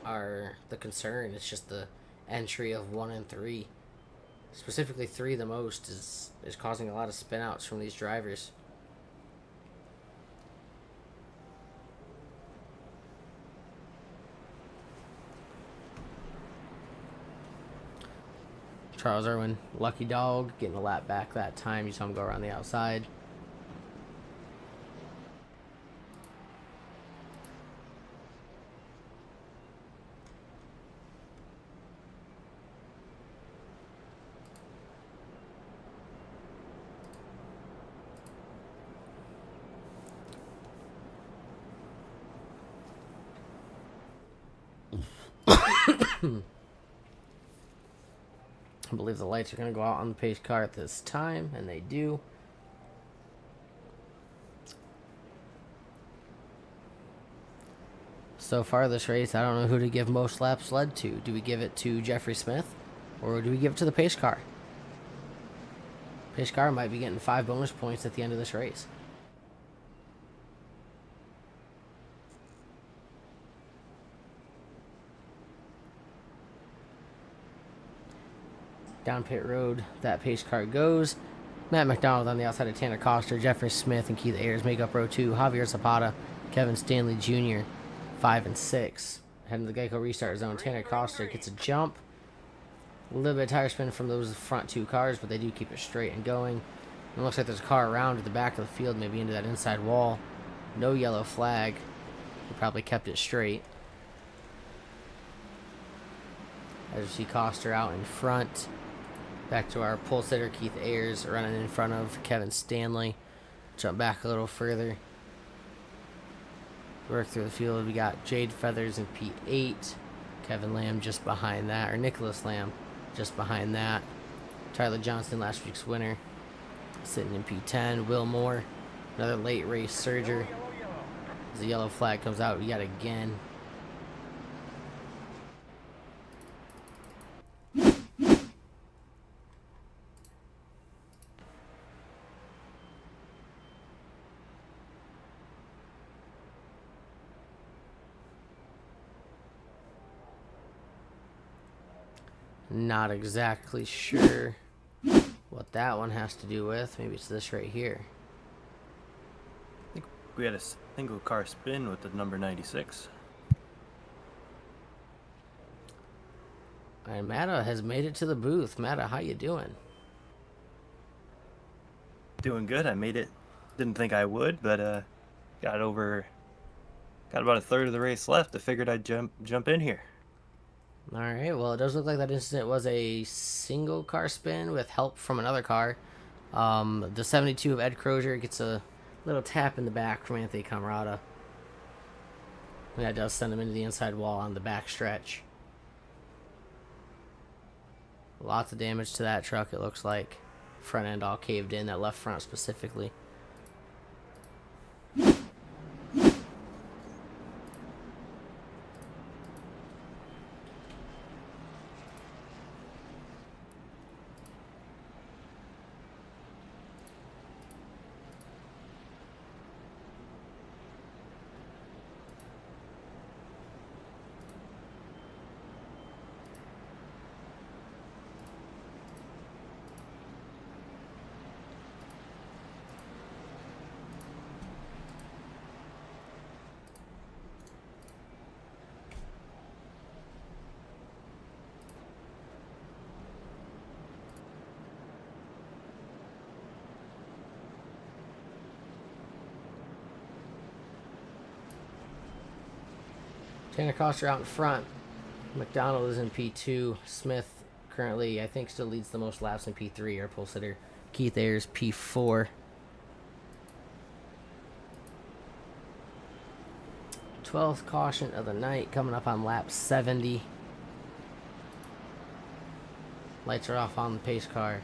are the concern. It's just the entry of 1 and 3. Specifically 3 the most is causing a lot of spin outs from these drivers. Charles Irwin, lucky dog, getting a lap back that time. You saw him go around the outside. I believe the lights are going to go out on the pace car at this time, and they do. So far this race, I don't know who to give most laps led to. Do we give it to Jeffrey Smith, or do we give it to the pace car? Pace car might be getting 5 bonus points at the end of this race. Down pit road, that pace car goes. Matt McDonald on the outside of Tanner Coster, Jeffrey Smith and Keith Ayers make up row 2. Javier Zapata, Kevin Stanley Jr., 5 and 6. Heading to the Geico restart zone. Tanner Coster gets a jump. A little bit of tire spin from those front 2 cars, but they do keep it straight and going. It looks like there's a car around to the back of the field, maybe into that inside wall. No yellow flag. He probably kept it straight. As you see Coster out in front. Back to our pole sitter, Keith Ayers, running in front of Kevin Stanley. Jump back a little further. Work through the field. We got Jade Feathers in P8. Kevin Lamb just behind that, or Nicholas Lamb just behind that. Tyler Johnson, last week's winner, sitting in P10. Will Moore, another late race surger. As the yellow flag comes out, we got again. Not exactly sure what that one has to do with. Maybe it's this right here. I think we had a single car spin with the number 96. And Matta has made it to the booth. Matta, how you doing? Doing good. I made it. Didn't think I would, but got about a third of the race left. I figured I'd jump in here. All right. Well, it does look like that incident was a single car spin with help from another car. The 72 of Ed Crozier gets a little tap in the back from Anthony Camarada. And that does send him into the inside wall on the back stretch. Lots of damage to that truck, it looks like. Front end all caved in, that left front specifically. Tanner Coster out in front. McDonald is in P2. Smith currently, I think, still leads the most laps in P3. Our pole sitter Keith Ayers, P4. 12th caution of the night coming up on lap 70. Lights are off on the pace car.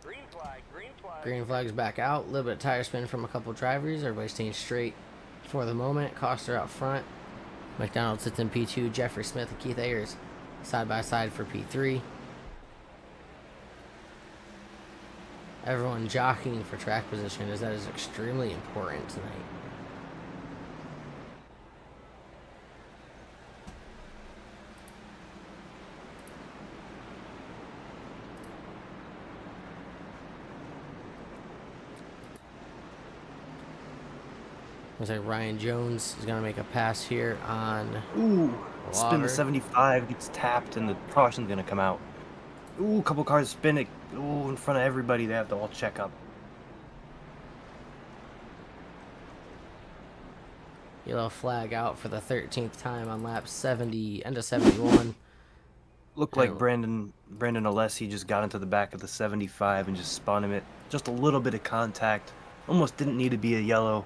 Green flag, green flag. Green flag's back out. A little bit of tire spin from a couple drivers. Everybody's staying straight for the moment. Coster out front. McDonald sits in P2. Jeffrey Smith and Keith Ayers side by side for P3. Everyone jockeying for track position, as that is extremely important tonight. Looks like Ryan Jones is going to make a pass here on Ooh, spin Lauder. the 75, gets tapped, and the caution's going to come out. Ooh, a couple cars spin it. Ooh, in front of everybody, they have to all check up. Yellow flag out for the 13th time on lap 70, end of 71. Looked like Brandon Alessi just got into the back of the 75 and just spun him it. Just a little bit of contact. Almost didn't need to be a yellow.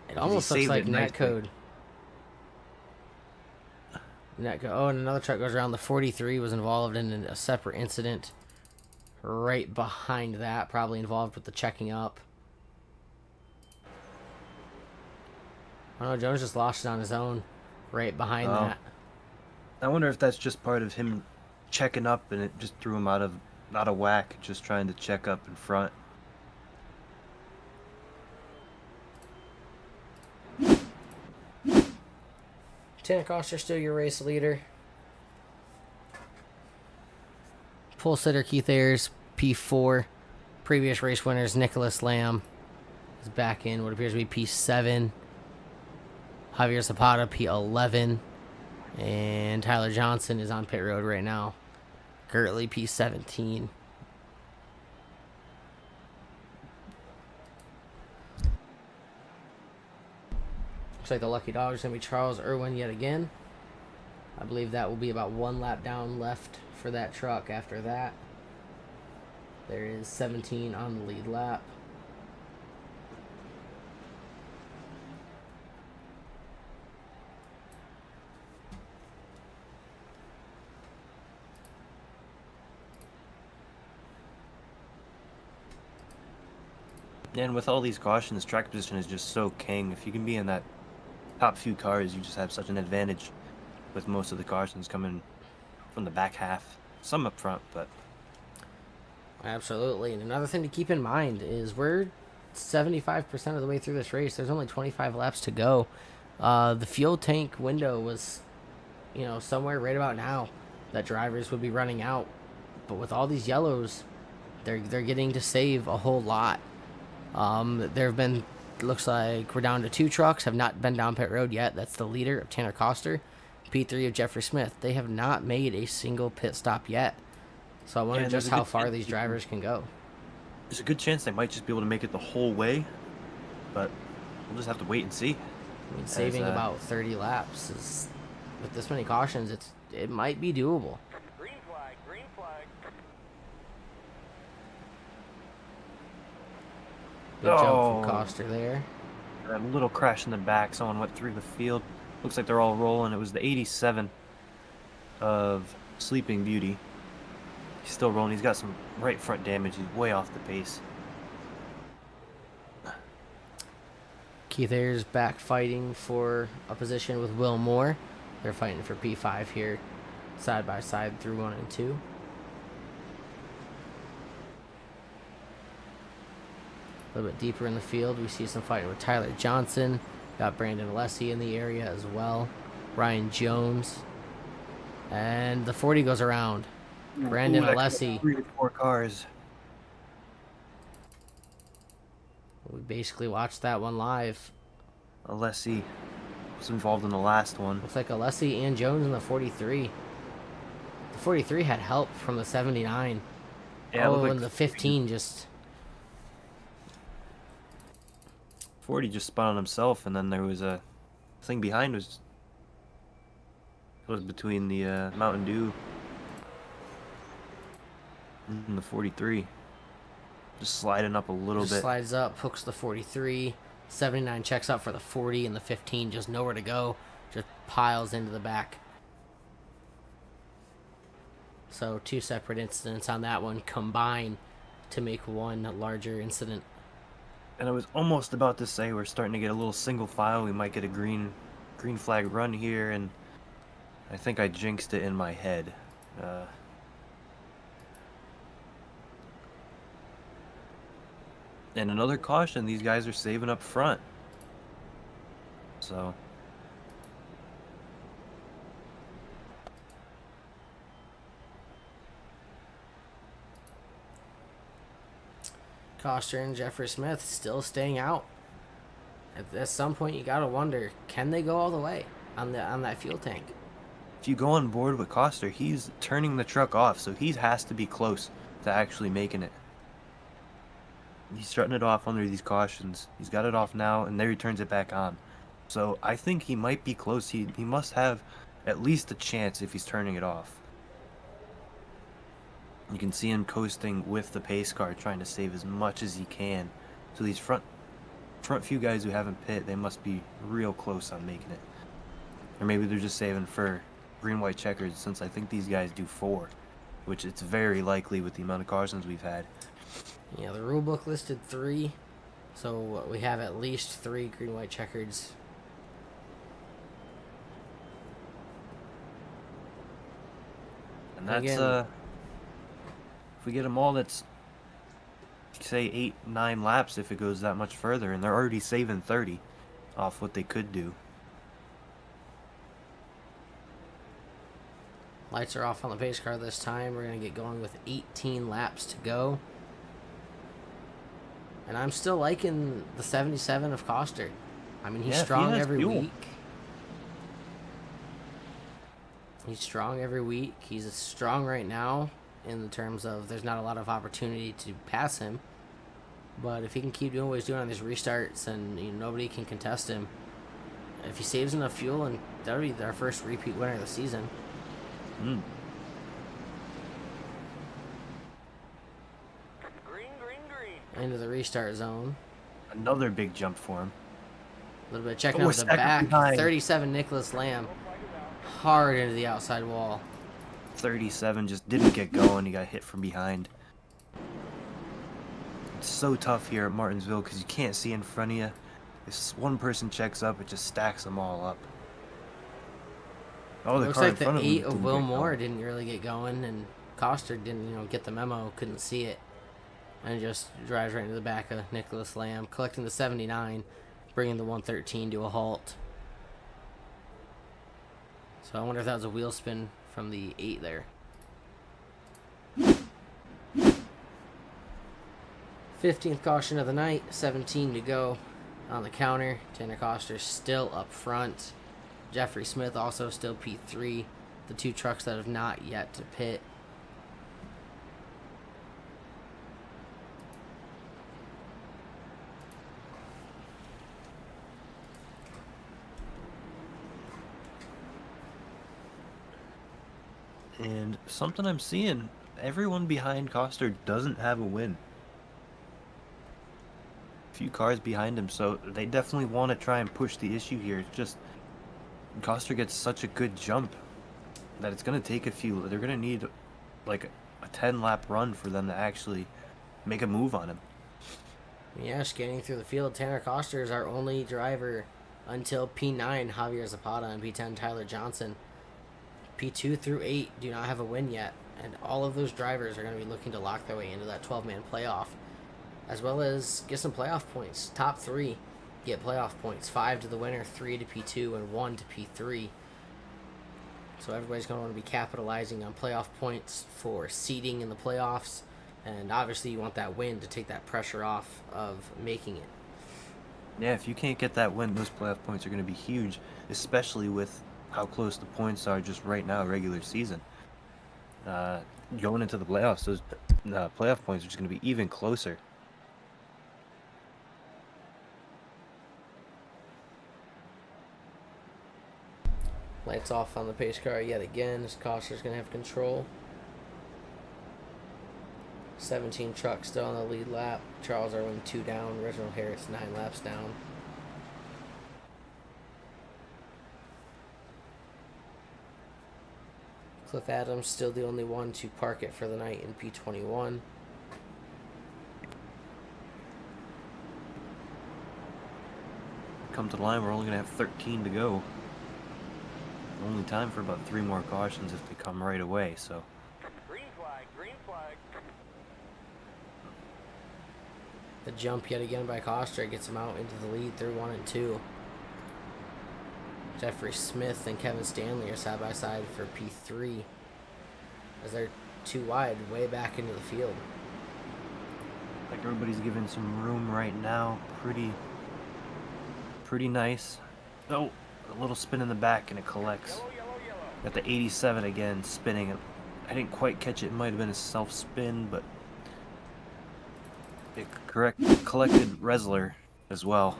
It almost looks saved like it nicely. netcode. Oh, and another truck goes around. The 43 was involved in a separate incident right behind that, probably involved with the checking up. I don't know, Jones just lost it on his own right behind that. I wonder if that's just part of him checking up and it just threw him out of whack, just trying to check up in front. Tanner Coster still your race leader. Pole sitter Keith Ayers, P4. Previous race winners Nicholas Lamb is back in what appears to be P7. Javier Zapata, P11. And Tyler Johnson is on pit road right now. Currently P17. Looks like the lucky dog is going to be Charles Irwin yet again. I believe that will be about 1 lap down left for that truck after that. There is 17 on the lead lap. And with all these cautions, track position is just so king. If you can be in that top few cars, you just have such an advantage with most of the cautions coming from the back half. Some up front, but... Absolutely. And another thing to keep in mind is we're 75% of the way through this race. There's only 25 laps to go. The fuel tank window was, somewhere right about now that drivers would be running out. But with all these yellows, they're getting to save a whole lot. There have been, looks like we're down to 2 trucks, have not been down pit road yet. That's the leader of Tanner Coster, P3 of Jeffrey Smith. They have not made a single pit stop yet. So I wonder just how far these drivers can go. There's a good chance they might just be able to make it the whole way, but we'll just have to wait and see. I mean, saving about 30 laps is, with this many cautions, it might be doable. Green flag, green flag. Good jump from Coster there. A little crash in the back. Someone went through the field. Looks like they're all rolling. It was the 87 of Sleeping Beauty. He's still rolling. He's got some right front damage. He's way off the pace. Keith Ayers back fighting for a position with Will Moore. They're fighting for P5 here, side by side through 1 and 2. A little bit deeper in the field, we see some fighting with Tyler Johnson. Got Brandon Alessi in the area as well. Ryan Jones. And the 40 goes around. Brandon Alessi. 3 to 4 cars. We basically watched that one live. Alessi was involved in the last one. Looks like Alessi and Jones in the 43. The 43 had help from the 79. Yeah, and the 15 just... 40 just spun on himself, and then there was a thing behind was between the Mountain Dew and the 43. Just sliding up a little bit. Slides up, hooks the 43. 79 checks up for the 40, and the 15 just nowhere to go. Just piles into the back. So 2 separate incidents on that one combine to make one larger incident. And I was almost about to say we're starting to get a little single file. We might get a green flag run here, and I think I jinxed it in my head. And another caution, these guys are saving up front. So... Coster and Jeffrey Smith still staying out. At some point, you gotta wonder, can they go all the way on that fuel tank? If you go on board with Coster, he's turning the truck off, so he has to be close to actually making it. He's starting it off under these cautions. He's got it off now, and there he turns it back on. So I think he might be close. He must have at least a chance if he's turning it off. You can see him coasting with the pace car, trying to save as much as he can. So these front few guys who haven't pit, they must be real close on making it. Or maybe they're just saving for green-white checkers, since I think these guys do 4, which it's very likely with the amount of cautions we've had. Yeah, the rule book listed 3, so we have at least 3 green-white checkers. And that's, Again, if we get them all, that's, say, 8-9 laps if it goes that much further, and they're already saving 30 off what they could do. Lights are off on the pace car this time. We're going to get going with 18 laps to go. And I'm still liking the 77 of Coster. I mean, he's Yeah, if he strong has every fuel. week. He's strong every week. He's strong right now in the terms of there's not a lot of opportunity to pass him. But if he can keep doing what he's doing on these restarts and nobody can contest him, if he saves enough fuel, and that'll be our first repeat winner of the season. Mm. Green, green, green. Into the restart zone. Another big jump for him. A little bit of checking Oh, out the second back. behind. 37 Nicholas Lamb. Hard into the outside wall. 37 just didn't get going. He got hit from behind. It's so tough here at Martinsville because you can't see in front of you. If one person checks up, it just stacks them all up. Oh, the Looks car like in front the of him 8 of didn't Will get Moore going. didn't really get going, and Coster didn't, get the memo, couldn't see it, and just drives right into the back of Nicholas Lamb, collecting the 79, bringing the 113 to a halt. So I wonder if that was a wheel spin from the 8 there. 15th caution of the night, 17 to go on the counter. Tanner Coster still up front. Jeffrey Smith also still P3. The two trucks that have not yet to pit. And something I'm seeing, everyone behind Coster doesn't have a win. Few cars behind him, so they definitely want to try and push the issue here. It's just Coster gets such a good jump that it's going to take a few. They're going to need like a 10-lap run for them to actually make a move on him. Yeah, scanning through the field, Tanner Coster is our only driver until P9, Javier Zapata, and P10, Tyler Johnson. P2 through 8 do not have a win yet, and all of those drivers are going to be looking to lock their way into that 12-man playoff, as well as get some playoff points. Top 3 get playoff points, 5 to the winner, 3 to P2, and 1 to P3. So everybody's going to want to be capitalizing on playoff points for seeding in the playoffs, and obviously you want that win to take that pressure off of making it. Yeah, if you can't get that win, those playoff points are going to be huge, especially with how close the points are just right now, regular season. Going into the playoffs, those playoff points are just going to be even closer. Lights off on the pace car yet again. This Coster's going to have control. 17 trucks still on the lead lap. Charles Irwin 2 down. Reginald Harris 9 laps down. Cliff Adams still the only one to park it for the night in P21. Come to the line, we're only going to have 13 to go. Only time for about 3 more cautions if they come right away, so. Green flag, green flag. The jump yet again by Coster gets him out into the lead through 1 and 2. Jeffrey Smith and Kevin Stanley are side by side for P3 as they're too wide, way back into the field. Like everybody's giving some room right now. Pretty nice. Oh, a little spin in the back and it collects. Yellow, yellow, yellow. Got the 87 again spinning. I didn't quite catch it. It might have been a self spin, but it collected Resler as well.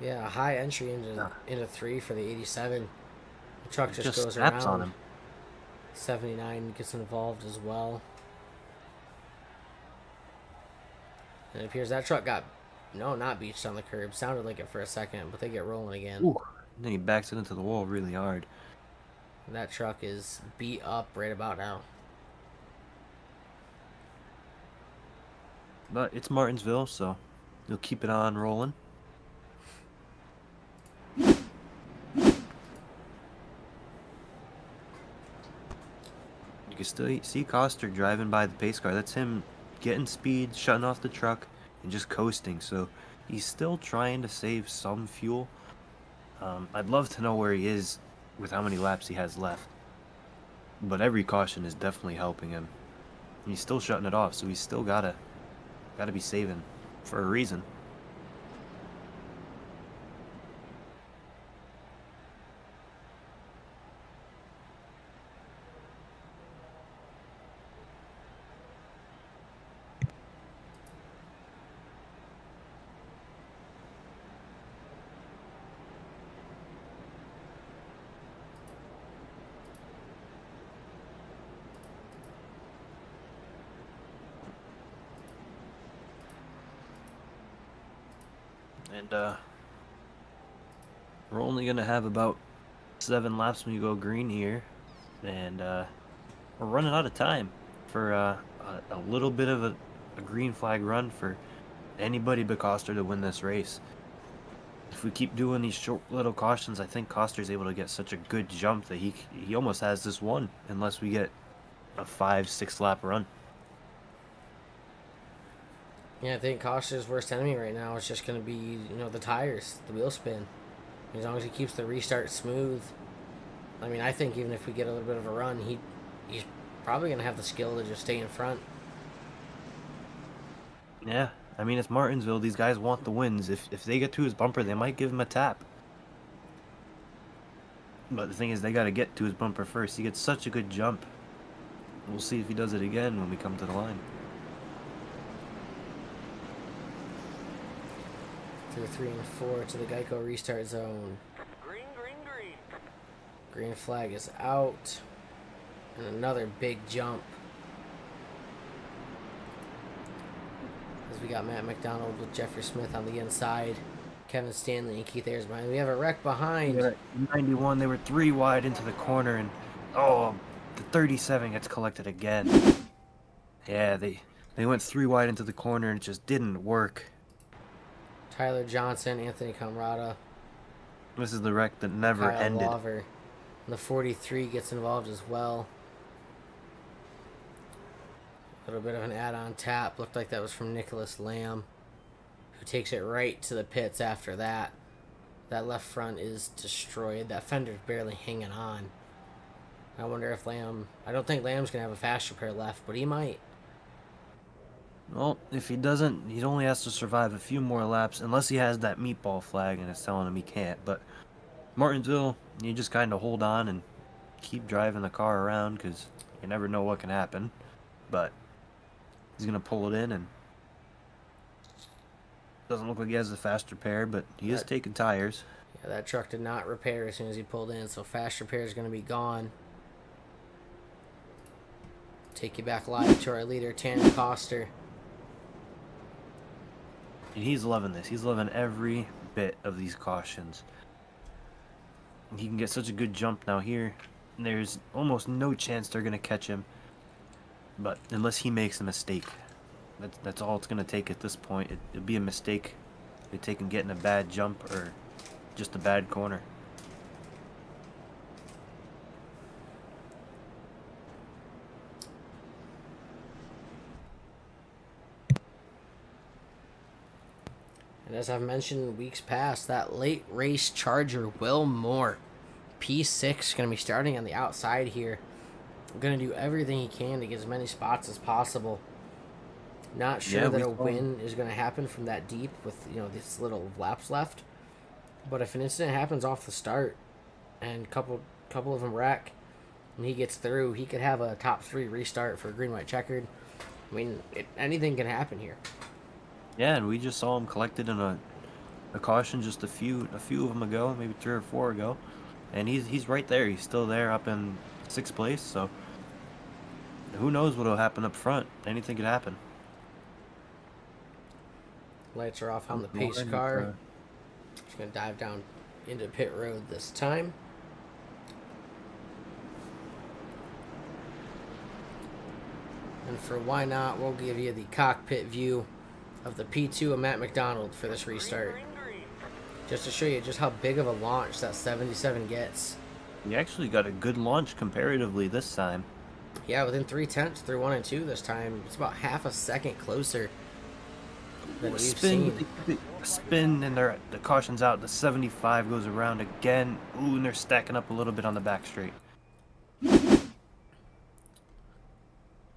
Yeah, a high entry into 3 for the 87. The truck just goes snaps around. on him. 79 gets involved as well. And it appears that truck got, not beached on the curb. Sounded like it for a second, but they get rolling again. Ooh. And then he backs it into the wall really hard. And that truck is beat up right about now. But it's Martinsville, so you'll keep it on rolling. You can still see Coster driving by the pace car. That's him getting speed, shutting off the truck, and just coasting. So he's still trying to save some fuel. I'd love to know where he is with how many laps he has left. But every caution is definitely helping him. And he's still shutting it off, so he's still gotta be saving for a reason. And we're only gonna have about 7 laps when you go green here, and we're running out of time for a little bit of a green flag run for anybody but Coster to win this race. If we keep doing these short little cautions, I think Coster's able to get such a good jump that he almost has this one, unless we get a 5-6 lap run. Yeah, I think Coster's worst enemy right now is just going to be, the tires, the wheel spin. As long as he keeps the restart smooth. I mean, I think even if we get a little bit of a run, he's probably going to have the skill to just stay in front. Yeah, I mean, it's Martinsville. These guys want the wins. If they get to his bumper, they might give him a tap. But the thing is, they got to get to his bumper first. He gets such a good jump. We'll see if he does it again when we come to the line. Through 3 and 4 to the Geico restart zone. Green, green, green. Green flag is out. And another big jump. As we got Matt McDonald with Jeffrey Smith on the inside. Kevin Stanley and Keith Ayers behind. We have a wreck behind. At 91, they were 3 wide into the corner, and the 37 gets collected again. Yeah, they went 3 wide into the corner, and it just didn't work. Tyler Johnson, Anthony Camarada. This is the wreck that never Kyle ended. Lover. And the 43 gets involved as well. A little bit of an add-on tap. Looked like that was from Nicholas Lamb, who takes it right to the pits after that. That left front is destroyed. That fender's barely hanging on. I wonder if Lamb... I don't think Lamb's going to have a fast repair left, but he might. Well, if he doesn't, he only has to survive a few more laps, unless he has that meatball flag and it's telling him he can't. But Martinsville, you just kind of hold on and keep driving the car around, because you never know what can happen. But he's going to pull it in, and doesn't look like he has a fast repair, but he is taking tires. Yeah, that truck did not repair as soon as he pulled in, so fast repair is going to be gone. Take you back live to our leader, Tanner Coster. And he's loving this. He's loving every bit of these cautions. He can get such a good jump now here. There's almost no chance they're going to catch him. But unless he makes a mistake. That's all it's going to take at this point. It'd be a mistake. It'd take him getting a bad jump or just a bad corner. And as I've mentioned in weeks past, that late race charger, Will Moore, P6, going to be starting on the outside here. Going to do everything he can to get as many spots as possible. Not sure that a win is going to happen from that deep with, these little laps left. But if an incident happens off the start and couple of them wreck and he gets through, he could have a top 3 restart for green, white, checkered. I mean, anything can happen here. Yeah, and we just saw him collected in a caution just a few of them ago, maybe 3 or 4 ago, and he's right there. He's still there up in 6th place. So who knows what'll happen up front? Anything could happen. Lights are off on the pace car. Just gonna dive down into pit road this time. And for why not, we'll give you the cockpit view of the P2 of Matt McDonald for this restart. Green, green, green. Just to show you just how big of a launch that 77 gets. He actually got a good launch comparatively this time. Yeah, within 3/10 through 1 and 2 this time. It's about half a second closer than we've seen. Spin, and the caution's out. The 75 goes around again. Ooh, and they're stacking up a little bit on the back straight.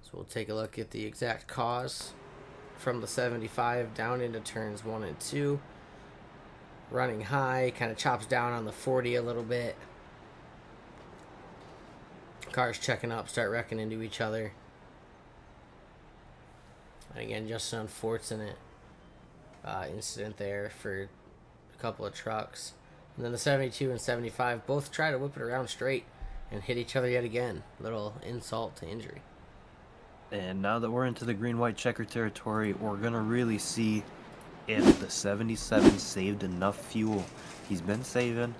So we'll take a look at the exact cause from the 75 down into turns 1 and 2. Running high, kind of chops down on the 40 a little bit. Cars checking up, start wrecking into each other. And again, just an unfortunate incident there for a couple of trucks. And then the 72 and 75 both try to whip it around straight and hit each other yet again. Little insult to injury. And now that we're into the green-white checker territory, we're going to really see if the 77 saved enough fuel. He's been saving,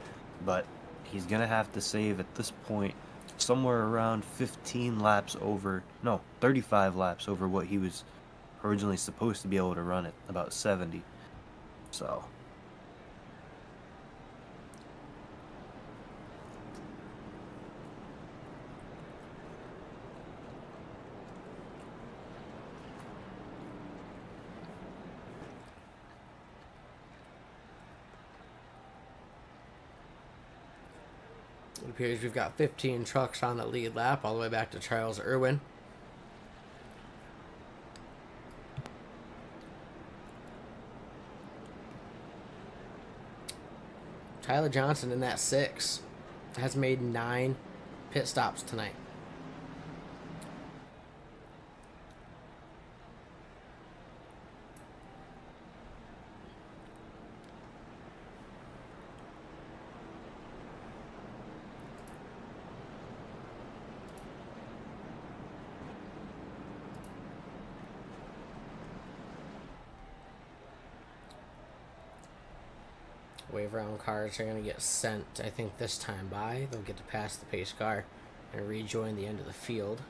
but he's going to have to save at this point somewhere around 35 laps over what he was originally supposed to be able to run at, about 70. So It appears we've got 15 trucks on the lead lap all the way back to Charles Irwin. Tyler Johnson in that 6 has made 9 pit stops tonight. Wave around cars are going to get sent, I think, this time by. They'll get to pass the pace car and rejoin the end of the field.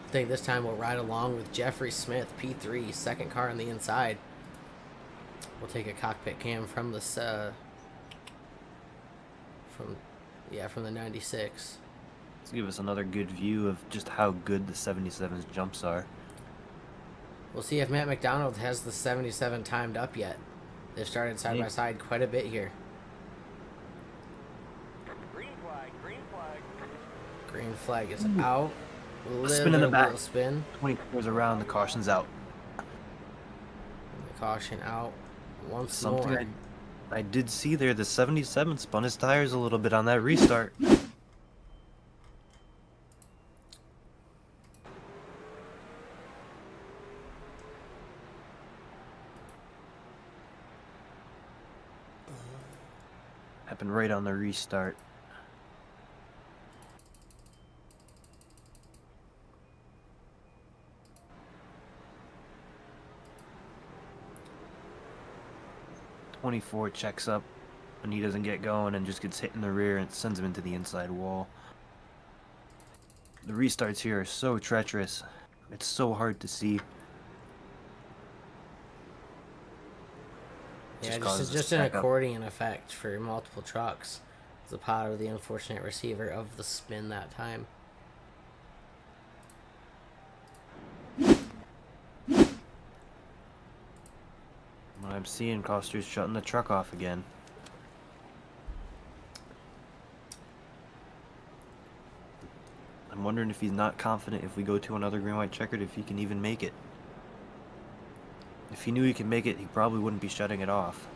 I think this time we'll ride along with Jeffrey Smith, P3, second car on the inside. We'll take a cockpit cam from the from the 96. let's give us another good view of just how good the 77's jumps are. We'll see if Matt McDonald has the 77 timed up yet. They've started side by side quite a bit here. Green flag, green flag. Green flag is out. Spin in the back. Little spin. 20 goes around, the caution's out. And the caution out once Something more. I did see there, the 77 spun his tires a little bit on that restart. Happened right on the restart. .24 checks up when he doesn't get going and just gets hit in the rear and sends him into the inside wall. The restarts here are so treacherous. It's so hard to see. Yeah, causes just us an to back up. accordion effect for multiple trucks. Zapata, the unfortunate receiver of the spin that time. What I'm seeing, Coster's shutting the truck off again. I'm wondering if he's not confident if we go to another green-white checkered, if he can even make it. If he knew he could make it, he probably wouldn't be shutting it off.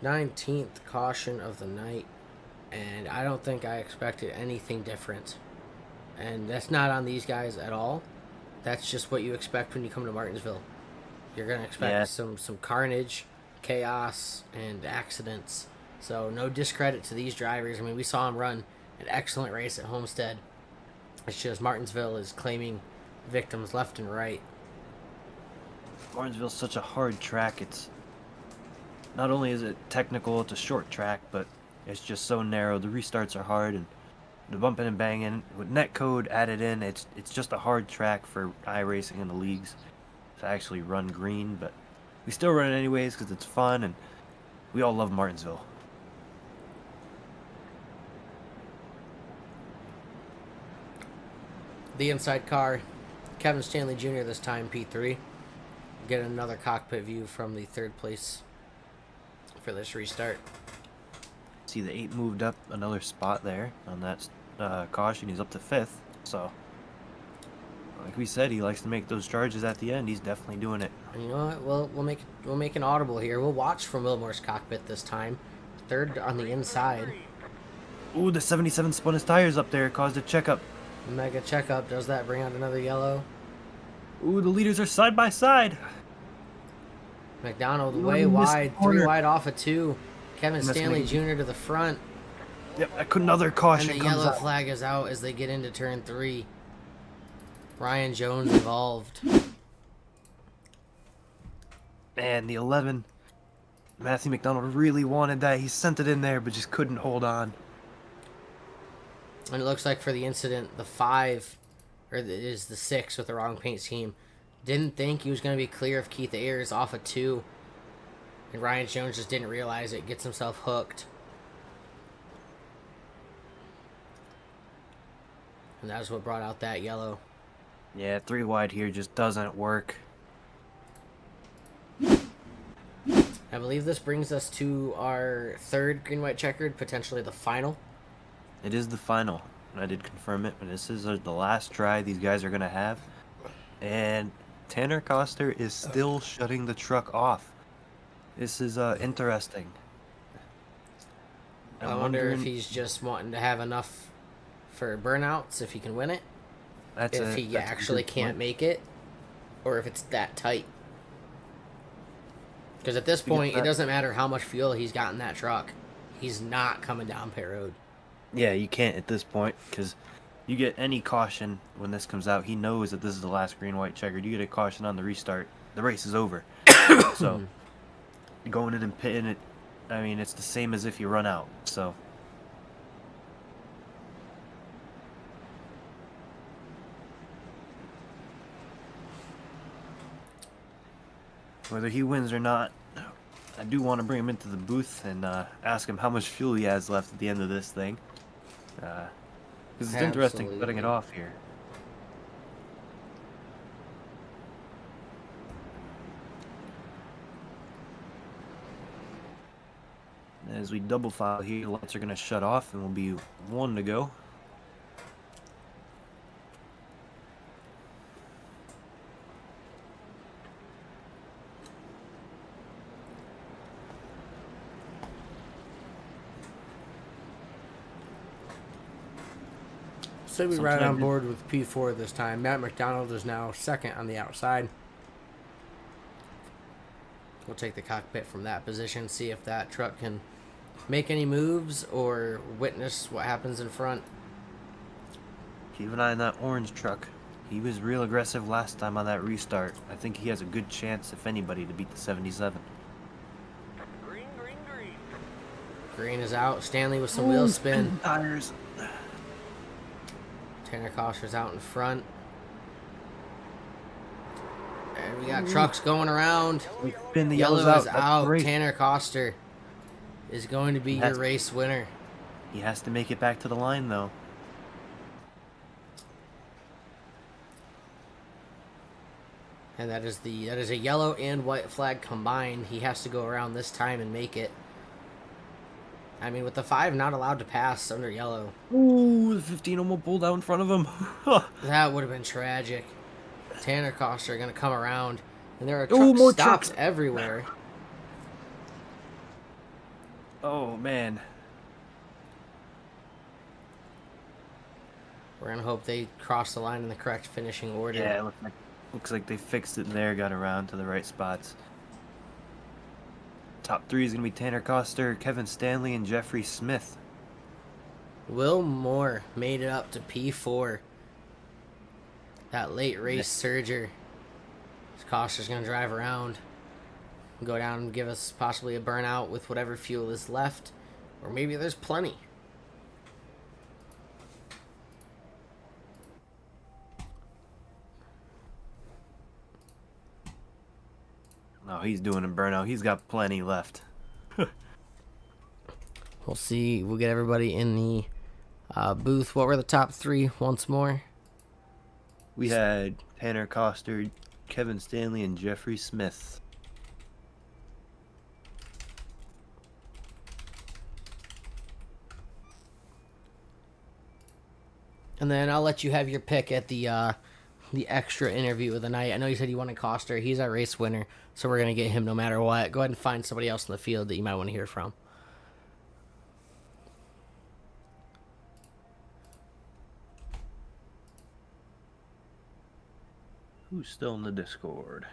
$19th caution of the night, and I don't think I expected anything different. And that's not on these guys at all. That's just what you expect when you come to Martinsville. You're gonna expect some carnage, chaos, and accidents. So no discredit to these drivers. I mean, we saw them run an excellent race at Homestead. It's just Martinsville is claiming victims left and right. Martinsville's such a hard track. It's not only is it technical, it's a short track, but It's just so narrow. The restarts are hard, and the bumping and banging with netcode added in, it's just a hard track for iRacing in the leagues to actually run green. But we still run it anyways because it's fun, and we all love Martinsville. The inside car, Kevin Stanley Jr. this time, P3. Get another cockpit view from the third place for this restart. See the 8 moved up another spot there on that caution. He's up to 5th. So, like we said, he likes to make those charges at the end. He's definitely doing it. And you know what? We'll make an audible here. We'll watch from Wilmore's cockpit this time. Third on the inside. Ooh, the 77 spun his tires up there. Caused a checkup. Mega checkup. Does that bring out another yellow? Ooh, the leaders are side by side. McDonald Ooh, way in this wide. corner. 3 wide off of 2. Kevin That's Stanley amazing. Jr. to the front. Yep, another caution And the comes yellow out. flag is out as they get into turn 3. Ryan Jones involved. Man, the 11. Matthew McDonald really wanted that. He sent it in there, but just couldn't hold on. And it looks like for the incident, the 5, or is the 6 with the wrong paint scheme, didn't think he was going to be clear of Keith Ayers off of 2. And Ryan Jones just didn't realize it. Gets himself hooked. And that's what brought out that yellow. Yeah, 3 wide here just doesn't work. I believe this brings us to our third green-white checkered, potentially the final. It is the final. I did confirm it, but this is the last try these guys are going to have. And Tanner Coster is still shutting the truck off. This is interesting. I wonder if he's just wanting to have enough for burnouts, if he can win it. If he actually can't make it, or if it's that tight. Because at this point, it doesn't matter how much fuel he's got in that truck. He's not coming down pit road. Yeah, you can't at this point, because you get any caution when this comes out. He knows that this is the last green-white checkered. You get a caution on the restart, the race is over. So, going in and pitting it, I mean, it's the same as if you run out. So, whether he wins or not, I do want to bring him into the booth and ask him how much fuel he has left at the end of this thing. Because it's interesting cutting it off here. As we double file here, the lights are going to shut off and will be 1 to go. So we ride on board with P4 this time. Matt McDonald is now second on the outside. We'll take the cockpit from that position, see if that truck can make any moves or witness what happens in front. Keep an eye on that orange truck. He was real aggressive last time on that restart. I think he has a good chance, if anybody, to beat the 77. Green, green, green. Green is out. Stanley with some wheel spin. Tires. Tanner Koster's out in front. And we got trucks going around. Spin the Yellow yellows is out. out. Great. Tanner Koster is going to be your race winner. He has to make it back to the line, though. And that is a yellow and white flag combined. He has to go around this time and make it. I mean, with the 5 not allowed to pass under yellow. Ooh, the 15 almost pulled out in front of him. That would have been tragic. Tanner Koster going to come around. And there are more stops trucks. everywhere. Oh, man. We're going to hope they cross the line in the correct finishing order. Yeah, it looks like they fixed it there, got around to the right spots. Top 3 is going to be Tanner Coster, Kevin Stanley, and Jeffrey Smith. Will Moore made it up to P4. That late race surger. Koster's going to drive around. Go down and give us possibly a burnout with whatever fuel is left. Or maybe there's plenty. No, he's doing a burnout. He's got plenty left. We'll see. We'll get everybody in the booth. What were the top three once more? We had Tanner Coster, Kevin Stanley, and Jeffrey Smith. And then I'll let you have your pick at the extra interview of the night. I know you said you wanted Coster. He's our race winner, so we're going to get him no matter what. Go ahead and find somebody else in the field that you might want to hear from. Who's still in the Discord?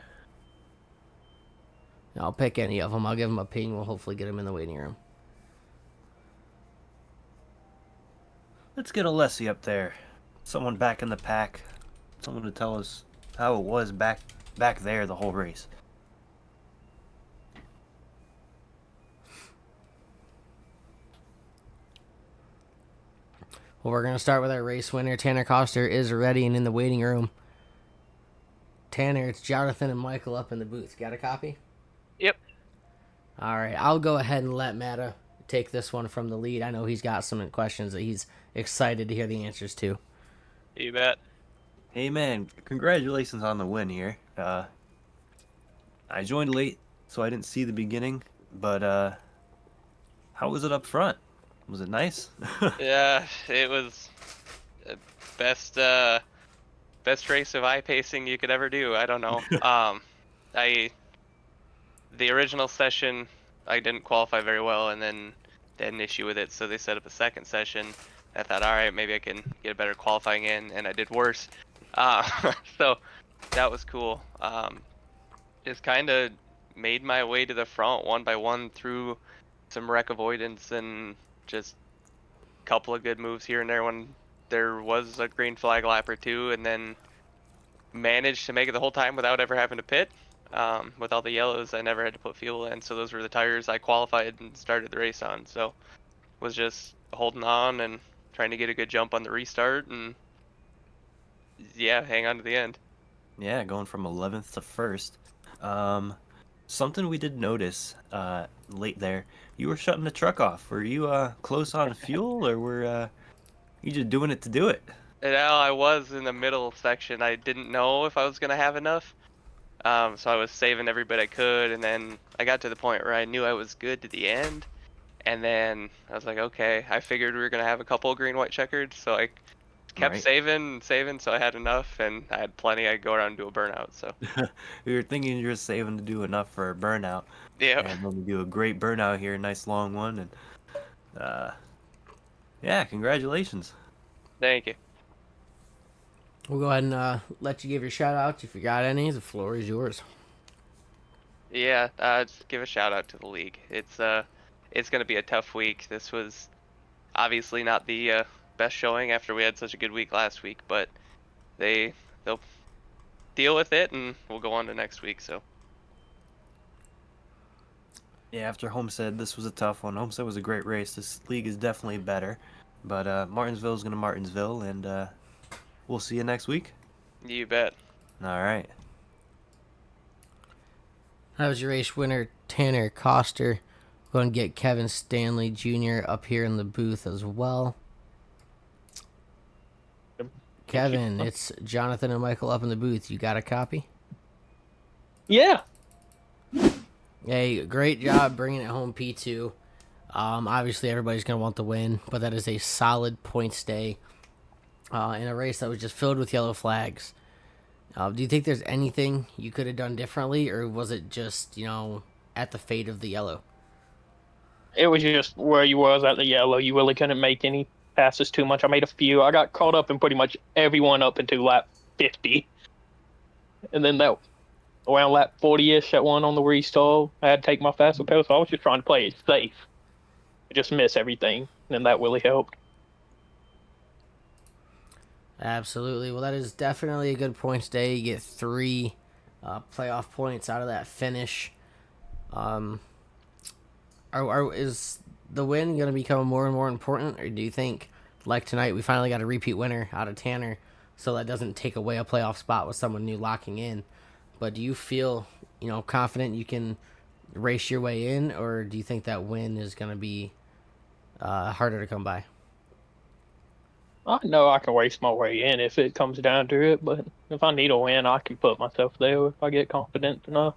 I'll pick any of them. I'll give them a ping. We'll hopefully get them in the waiting room. Let's get Alessi up there. Someone back in the pack. Someone to tell us how it was back there the whole race. Well, we're going to start with our race winner. Tanner Coster is ready and in the waiting room. Tanner, it's Jonathan and Michael up in the booth. Got a copy? Yep. All right, I'll go ahead and let Matta take this one from the lead. I know he's got some questions that he's excited to hear the answers to. You bet. Hey man, congratulations on the win here. I joined late, so I didn't see the beginning, but how was it up front? Was it nice? Yeah, it was best race of eye pacing you could ever do. I don't know. The original session I didn't qualify very well, and then they had an issue with it, so they set up a second session. I thought, all right, maybe I can get a better qualifying in, and I did worse. So that was cool. Just kind of made my way to the front one by one through some wreck avoidance and just a couple of good moves here and there when there was a green flag lap or two, and then managed to make it the whole time without ever having to pit. With all the yellows, I never had to put fuel in, so those were the tires I qualified and started the race on. So was just holding on and trying to get a good jump on the restart, and yeah, hang on to the end. Yeah, going from 11th to 1st. Something we did notice late there, you were shutting the truck off. Were you close on fuel, or were you just doing it to do it? No, I was in the middle section. I didn't know if I was going to have enough. So I was saving every bit I could, and then I got to the point where I knew I was good to the end, and then I was like, okay, I figured we were going to have a couple green, white checkered, so I kept saving, so I had enough, and I had plenty. I'd go around and do a burnout, so. We were thinking you were saving to do enough for a burnout. Yeah. And then we do a great burnout here, a nice long one, and yeah, congratulations. Thank you. We'll go ahead and let you give your shout outs if you got any. The floor is yours. Yeah, just give a shout out to the league. It's going to be a tough week. This was obviously not the best showing after we had such a good week last week, but they'll deal with it, and we'll go on to next week. So. Yeah, after Homestead, this was a tough one. Homestead was a great race. This league is definitely better, but Martinsville is going to Martinsville, and we'll see you next week. You bet. All right. That was your race winner, Tanner Coster. Going to get Kevin Stanley Jr. up here in the booth as well. Kevin, it's Jonathan and Michael up in the booth. You got a copy? Yeah. Hey, great job bringing it home, P2. Obviously, everybody's going to want the win, but that is a solid points day in a race that was just filled with yellow flags. Do you think there's anything you could have done differently, or was it just, at the fate of the yellow? It was just where you was at the yellow. You really couldn't make any passes too much. I made a few. I got caught up in pretty much everyone up into lap 50. And then that around lap 40-ish, that one on the restall, I had to take my fast pedal, so I was just trying to play it safe. I just miss everything, and that really helped. Absolutely. Well, that is definitely a good points day. You get 3 playoff points out of that finish. Is the win going to become more and more important, or do you think, like tonight, we finally got a repeat winner out of Tanner, so that doesn't take away a playoff spot with someone new locking in? But do you feel, confident you can race your way in, or do you think that win is going to be harder to come by? I know I can race my way in if it comes down to it, but if I need a win, I can put myself there if I get confident enough.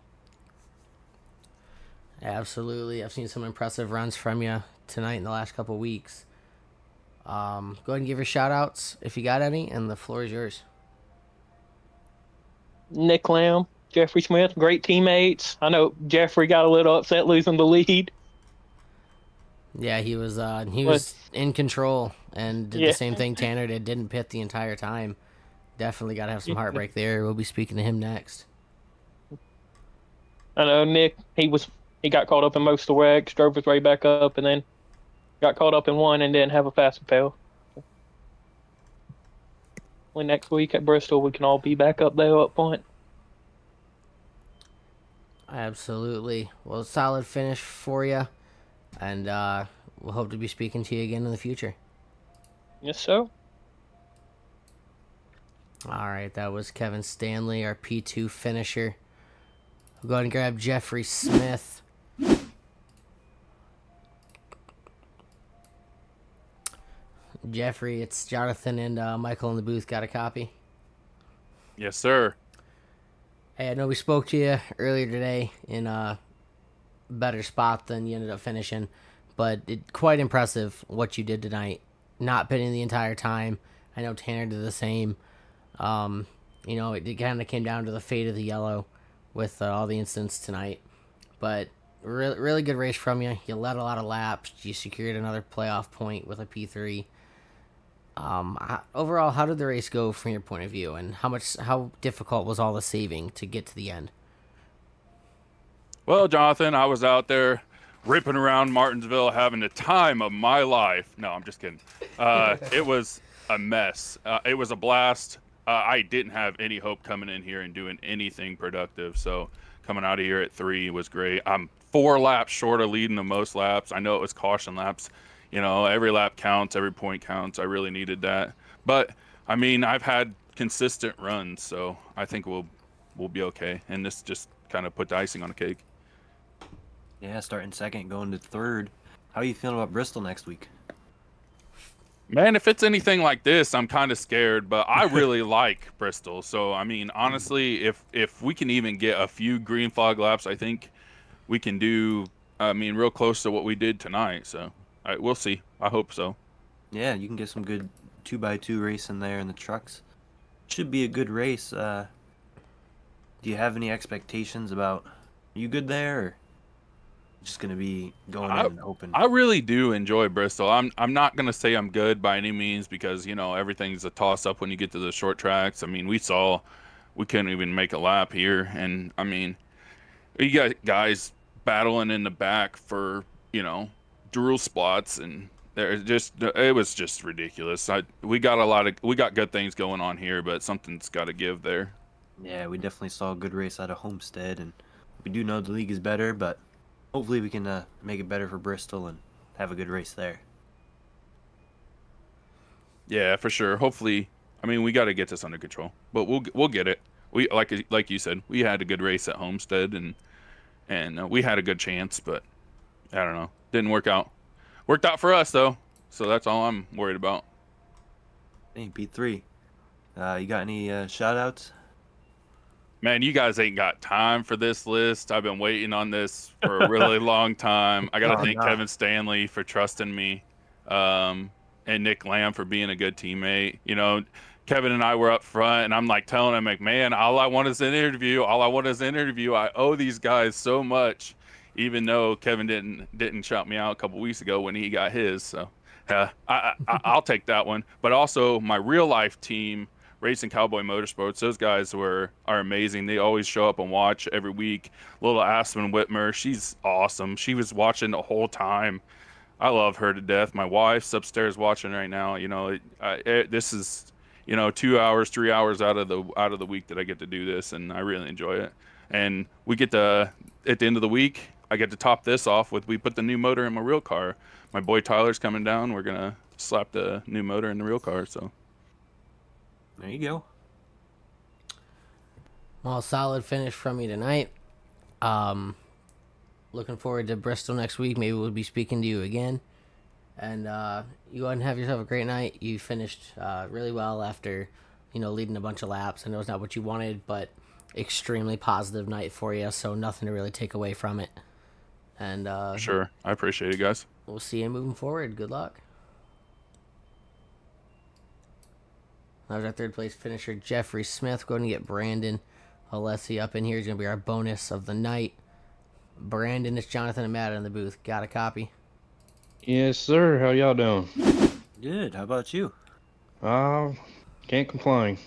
Absolutely. I've seen some impressive runs from you tonight in the last couple weeks. Go ahead and give your shout outs if you got any, and the floor is yours. Nick Lamb, Jeffrey Smith, great teammates. I know Jeffrey got a little upset losing the lead. Yeah, he was in control and did the same thing Tanner did. Didn't pit the entire time. Definitely got to have some heartbreak there. We'll be speaking to him next. I know Nick. He got caught up in most of the wrecks, drove his way back up, and then got caught up in one and didn't have a fast and fail. Hopefully next week at Bristol we can all be back up there up point. Absolutely. Well, solid finish for you. And we'll hope to be speaking to you again in the future. Yes, sir. All right, that was Kevin Stanley, our P2 finisher. We'll go ahead and grab Jeffrey Smith. Jeffrey, it's Jonathan and Michael in the booth. Got a copy? Yes, sir. Hey, I know we spoke to you earlier today in a better spot than you ended up finishing, but quite impressive what you did tonight. Not pitting the entire time. I know Tanner did the same. It kind of came down to the fate of the yellow with all the incidents tonight. But really good race from you. You led a lot of laps. You secured another playoff point with a P3. Overall, how did the race go from your point of view, and how difficult was all the saving to get to the end? Well, Jonathan, I was out there ripping around Martinsville, having the time of my life. No, I'm just kidding. It was a mess. It was a blast. I didn't have any hope coming in here and doing anything productive. So coming out of here at 3 was great. I'm 4 laps short of leading the most laps. I know it was caution laps. Every lap counts, every point counts. I really needed that. But I mean, I've had consistent runs, so I think we'll be okay. And this just kind of put the icing on the cake. Yeah, starting second, going to third. How are you feeling about Bristol next week? Man, if it's anything like this, I'm kind of scared, but I really like Bristol. So, I mean, honestly, if we can even get a few green flag laps, I think we can do, real close to what we did tonight. So, we'll see. I hope so. Yeah, you can get some good 2x2 racing there in the trucks. Should be a good race. Do you have any expectations about, are you good there, or just going to be going in and open? I really do enjoy Bristol. I'm not going to say I'm good by any means because, everything's a toss-up when you get to the short tracks. I mean, we couldn't even make a lap here. And, I mean, you got guys battling in the back for, dual spots, and it was just ridiculous. We got good things going on here, but something's got to give there. Yeah, we definitely saw a good race out of Homestead, and we do know the league is better, but hopefully we can make it better for Bristol and have a good race there. Yeah, for sure. Hopefully, we got to get this under control, but we'll get it. We like you said, we had a good race at Homestead, and we had a good chance, but I don't know, didn't work out. Worked out for us though, so that's all I'm worried about. Hey, P3, you got any shout outs? Man, you guys ain't got time for this list. I've been waiting on this for a really long time. I got to thank Kevin Stanley for trusting me, and Nick Lamb for being a good teammate. Kevin and I were up front, and I'm like telling him, like, man, all I want is an interview. All I want is an interview. I owe these guys so much, even though Kevin didn't shout me out a couple weeks ago when he got his. So I'll take that one. But also my real life team, Racing Cowboy Motorsports, those guys are amazing. They always show up and watch every week. Little Aspen Whitmer, she's awesome. She was watching the whole time. I love her to death. My wife's upstairs watching right now. This is 2 hours, 3 hours out of the week that I get to do this, and I really enjoy it. And we get to, at the end of the week, I get to top this off with we put the new motor in my real car. My boy Tyler's coming down. We're gonna slap the new motor in the real car. So There you go. Well, solid finish from you tonight. Looking forward to Bristol next week. Maybe we'll be speaking to you again. And you go ahead and have yourself a great night. You finished really well after, leading a bunch of laps. I know it's not what you wanted, but extremely positive night for you. So nothing to really take away from it. And sure, I appreciate it, guys. We'll see you moving forward. Good luck. That was our third place finisher, Jeffrey Smith. Going to get Brandon Alessi up in here. He's going to be our bonus of the night. Brandon, it's Jonathan and Matt in the booth. Got a copy? Yes, sir. How y'all doing? Good. How about you? Can't complain.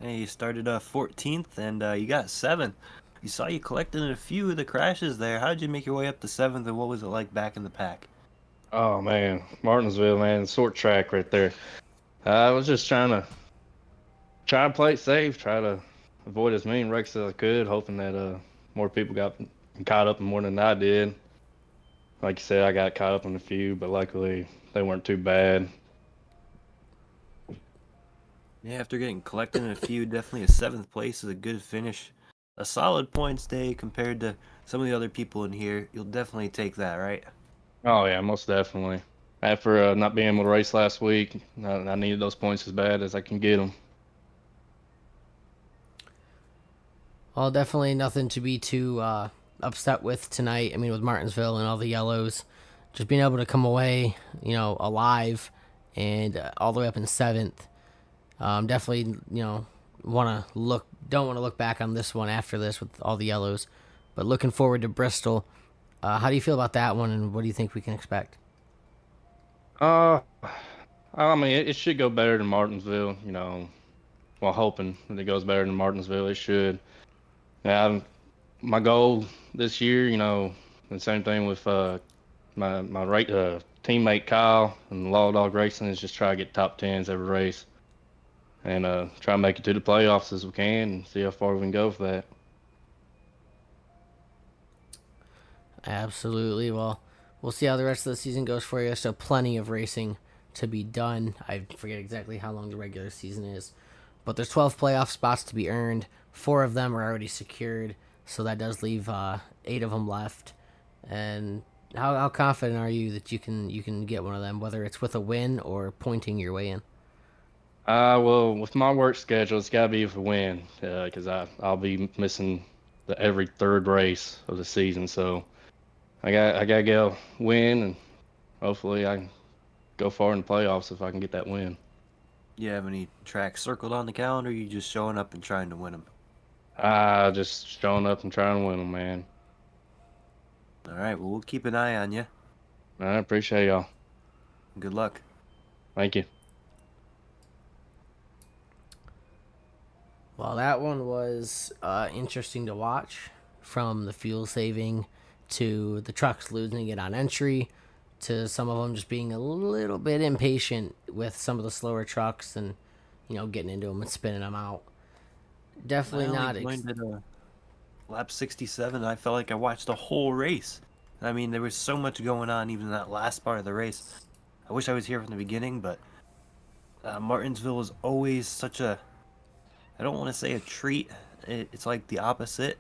Hey, you started 14th and you got 7th. You saw you collected a few of the crashes there. How did you make your way up to 7th, and what was it like back in the pack? Oh man, Martinsville, man, short track right there. I was just trying to play it safe, try to avoid as many wrecks as I could, hoping that more people got caught up in more than I did. Like you said, I got caught up in a few, but luckily they weren't too bad. Yeah, after getting collected in a few, definitely a 7th place is a good finish. A solid points day compared to some of the other people in here. You'll definitely take that, right? Oh yeah, most definitely. After not being able to race last week, I needed those points as bad as I can get them. Well, definitely nothing to be too upset with tonight. I mean, with Martinsville and all the yellows, just being able to come away, alive and all the way up in 7th. Definitely, don't want to look back on this one after this with all the yellows, but looking forward to Bristol. How do you feel about that one, and what do you think we can expect? I mean, it should go better than Martinsville, Well, hoping that it goes better than Martinsville, it should. Yeah, my goal this year, the same thing with my teammate Kyle and Law Dog Racing is just try to get top 10s every race. And try to make it to the playoffs as we can and see how far we can go for that. Absolutely. Well, we'll see how the rest of the season goes for you. So plenty of racing to be done. I forget exactly how long the regular season is, but there's 12 playoff spots to be earned. 4 of them are already secured, so that does leave 8 of them left. And how confident are you that you can get one of them, whether it's with a win or pointing your way in? Well, with my work schedule, it's got to be with a win because I'll be missing every third race of the season. So I got to get a win, and hopefully I can go far in the playoffs if I can get that win. You have any tracks circled on the calendar, or you just showing up and trying to win them? Just showing up and trying to win them, man. All right, well, we'll keep an eye on you. I appreciate y'all. Good luck. Thank you. Well, that one was interesting to watch, from the fuel saving to the trucks losing it on entry to some of them just being a little bit impatient with some of the slower trucks and, getting into them and spinning them out. Definitely not. Joined at lap 67. I felt like I watched the whole race. I mean, there was so much going on even in that last part of the race. I wish I was here from the beginning, but Martinsville was always such a, I don't want to say a treat. It's like the opposite.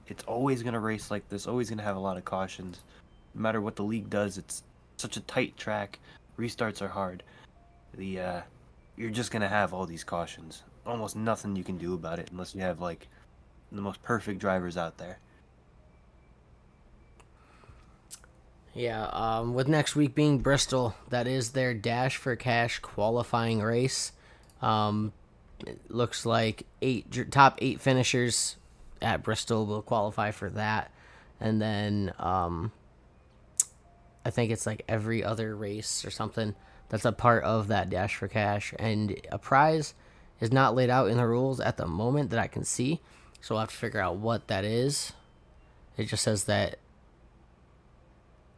It's always going to race like this, always going to have a lot of cautions. No matter what the league does, it's such a tight track. Restarts are hard. You're just going to have all these cautions. Almost nothing you can do about it unless you have, like, the most perfect drivers out there. Yeah, with next week being Bristol, that is their Dash for Cash qualifying race. It looks like top 8 finishers at Bristol will qualify for that. And then I think it's like every other race or something that's a part of that Dash for Cash. And a prize is not laid out in the rules at the moment that I can see. So we'll have to figure out what that is. It just says that,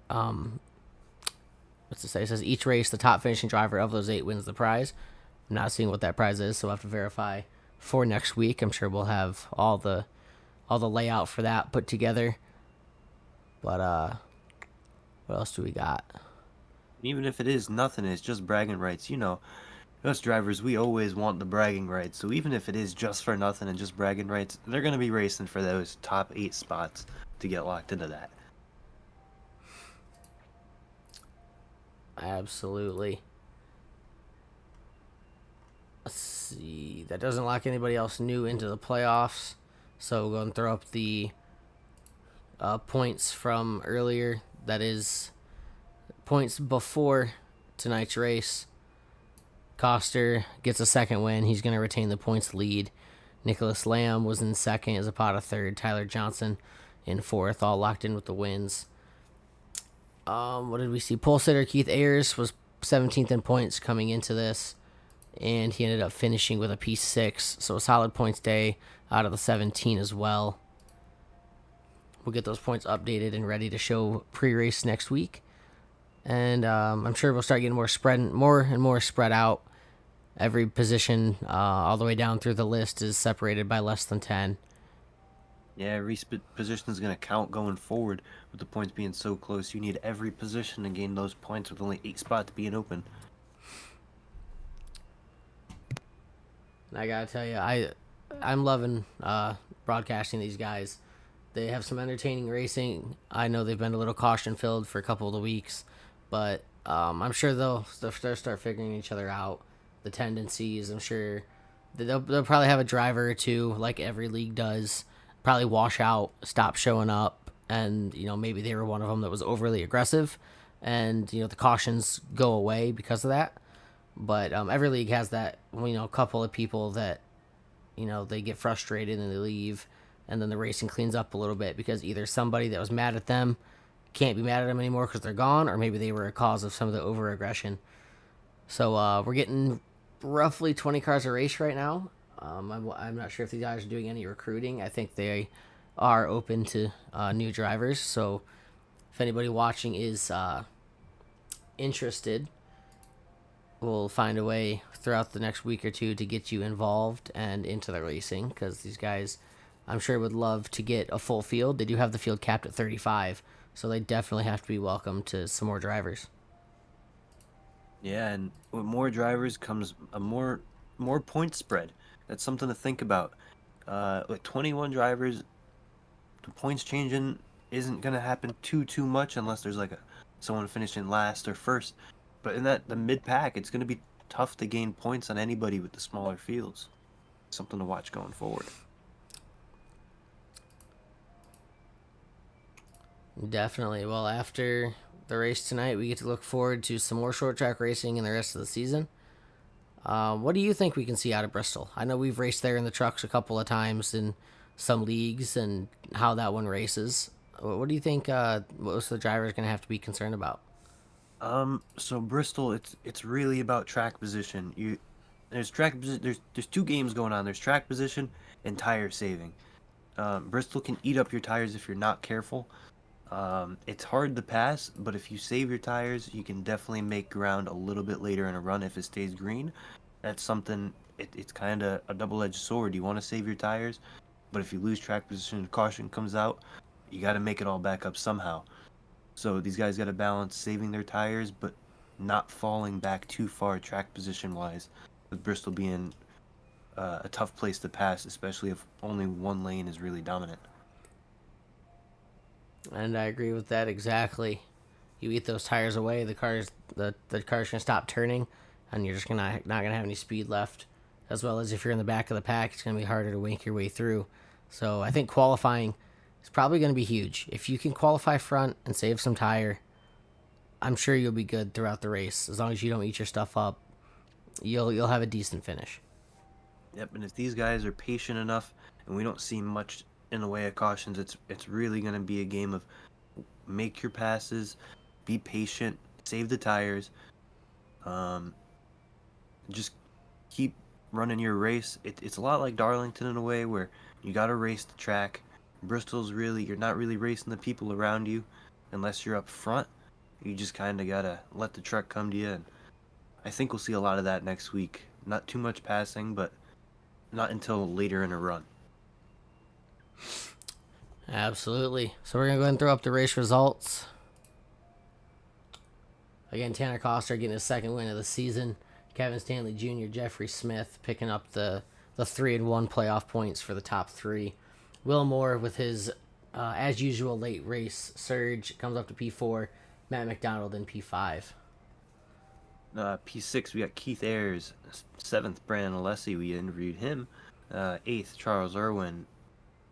what's it say? It says each race, the top finishing driver of those 8 wins the prize. I'm not seeing what that prize is, so we'll have to verify for next week. I'm sure we'll have all the layout for that put together. But what else do we got? Even if it is nothing, it's just bragging rights. Us drivers, we always want the bragging rights. So even if it is just for nothing and just bragging rights, they're going to be racing for those top 8 spots to get locked into that. Absolutely. Let's see. That doesn't lock anybody else new into the playoffs. So we'll go and throw up the points from earlier. That is points before tonight's race. Coster gets a second win. He's going to retain the points lead. Nicholas Lamb was in second. Zapata third. Tyler Johnson in fourth. All locked in with the wins. What did we see? Pole sitter Keith Ayers was 17th in points coming into this, and he ended up finishing with a P6. So a solid points day out of the 17 as well. We'll get those points updated and ready to show pre-race next week. And I'm sure we'll start getting more and more spread out. Every position all the way down through the list is separated by less than 10. Yeah, every position is going to count going forward with the points being so close. You need every position to gain those points with only 8 spots being open. And I got to tell you, I'm loving broadcasting these guys. They have some entertaining racing. I know they've been a little caution-filled for a couple of the weeks, but I'm sure they'll start figuring each other out, the tendencies. I'm sure they'll probably have a driver or two, like every league does, probably wash out, stop showing up, and maybe they were one of them that was overly aggressive, and the cautions go away because of that. But every league has that couple of people that they get frustrated and they leave, and then the racing cleans up a little bit because either somebody that was mad at them can't be mad at them anymore because they're gone, or maybe they were a cause of some of the over aggression. So we're getting roughly 20 cars a race right now. I'm not sure if these guys are doing any recruiting. I think they are open to new drivers. So if anybody watching is interested, we'll find a way throughout the next week or two to get you involved and into the racing, because these guys, I'm sure, would love to get a full field. They do have the field capped at 35, so they definitely have to be welcome to some more drivers. Yeah, and with more drivers comes a more point spread. That's something to think about. With 21 drivers, the points changing isn't going to happen too much unless there's someone finishing last or first. But in the mid-pack, it's going to be tough to gain points on anybody with the smaller fields. Something to watch going forward. Definitely. Well, after the race tonight, we get to look forward to some more short track racing in the rest of the season. What do you think we can see out of Bristol? I know we've raced there in the trucks a couple of times in some leagues and how that one races. What do you think most of the drivers are going to have to be concerned about? So Bristol, it's really about track position. There's 2 games going on. There's track position and tire saving. Bristol can eat up your tires if you're not careful. It's hard to pass, but if you save your tires, you can definitely make ground a little bit later in a run if it stays green. That's something, it's kind of a double-edged sword. You want to save your tires, but if you lose track position and caution comes out, you got to make it all back up somehow. So these guys got to balance saving their tires, but not falling back too far track position-wise, with Bristol being a tough place to pass, especially if only one lane is really dominant. And I agree with that exactly. You eat those tires away, the car's gonna stop turning, and you're just not gonna have any speed left. As well as if you're in the back of the pack, it's gonna be harder to wink your way through. So I think qualifying is probably gonna be huge. If you can qualify front and save some tire, I'm sure you'll be good throughout the race. As long as you don't eat your stuff up, you'll have a decent finish. Yep, and if these guys are patient enough, and we don't see much in the way of cautions, it's really going to be a game of make your passes, be patient, save the tires, just keep running your race. It's a lot like Darlington in a way where you got to race the track. Bristol's really, you're not really racing the people around you unless you're up front. You just kind of got to let the truck come to you, and I think we'll see a lot of that next week. Not too much passing, but not until later in a run. Absolutely. So we're going to go ahead and throw up the race results. Again, Tanner Coster getting his second win of the season. Kevin Stanley Jr., Jeffrey Smith picking up the 3-1 playoff points for the top three. Will Moore with his, as usual, late race surge comes up to P4. Matt McDonald in P5. P6, we got Keith Ayers. 7th, Brandon Alessi. We interviewed him. 8th, Charles Irwin.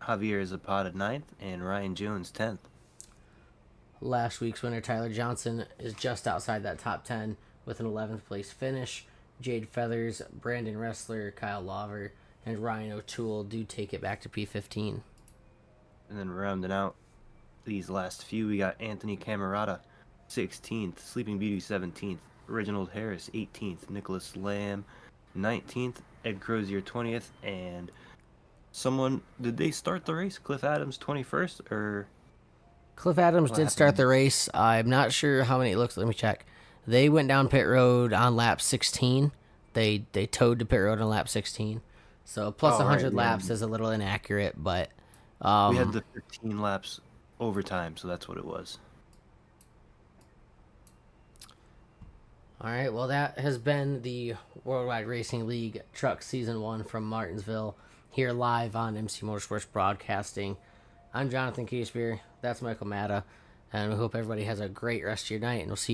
Javier Zapata 9th. And Ryan Jones 10th. Last week's winner, Tyler Johnson, is just outside that top 10 with an 11th place finish. Jade Feathers, Brandon Ressler, Kyle Lawver, and Ryan O'Toole do take it back to P15. And then rounding out these last few, we got Anthony Camerata 16th, Sleeping Beauty 17th, Reginald Harris 18th, Nicholas Lamb 19th, Ed Crozier 20th, and someone, did they start the race? Cliff Adams 21st, or... Cliff Adams did start the race. I'm not sure how many it looks. Let me check. They went down pit road on lap 16. They towed to pit road on lap 16. So plus 100 laps is a little inaccurate, but... we had the 15 laps overtime, so that's what it was. All right, well, that has been the Worldwide Racing League Truck Season 1 from Martinsville, here live on MC Motorsports Broadcasting. I'm Jonathan Kiesbeer. That's Michael Matta, and we hope everybody has a great rest of your night, and we'll see you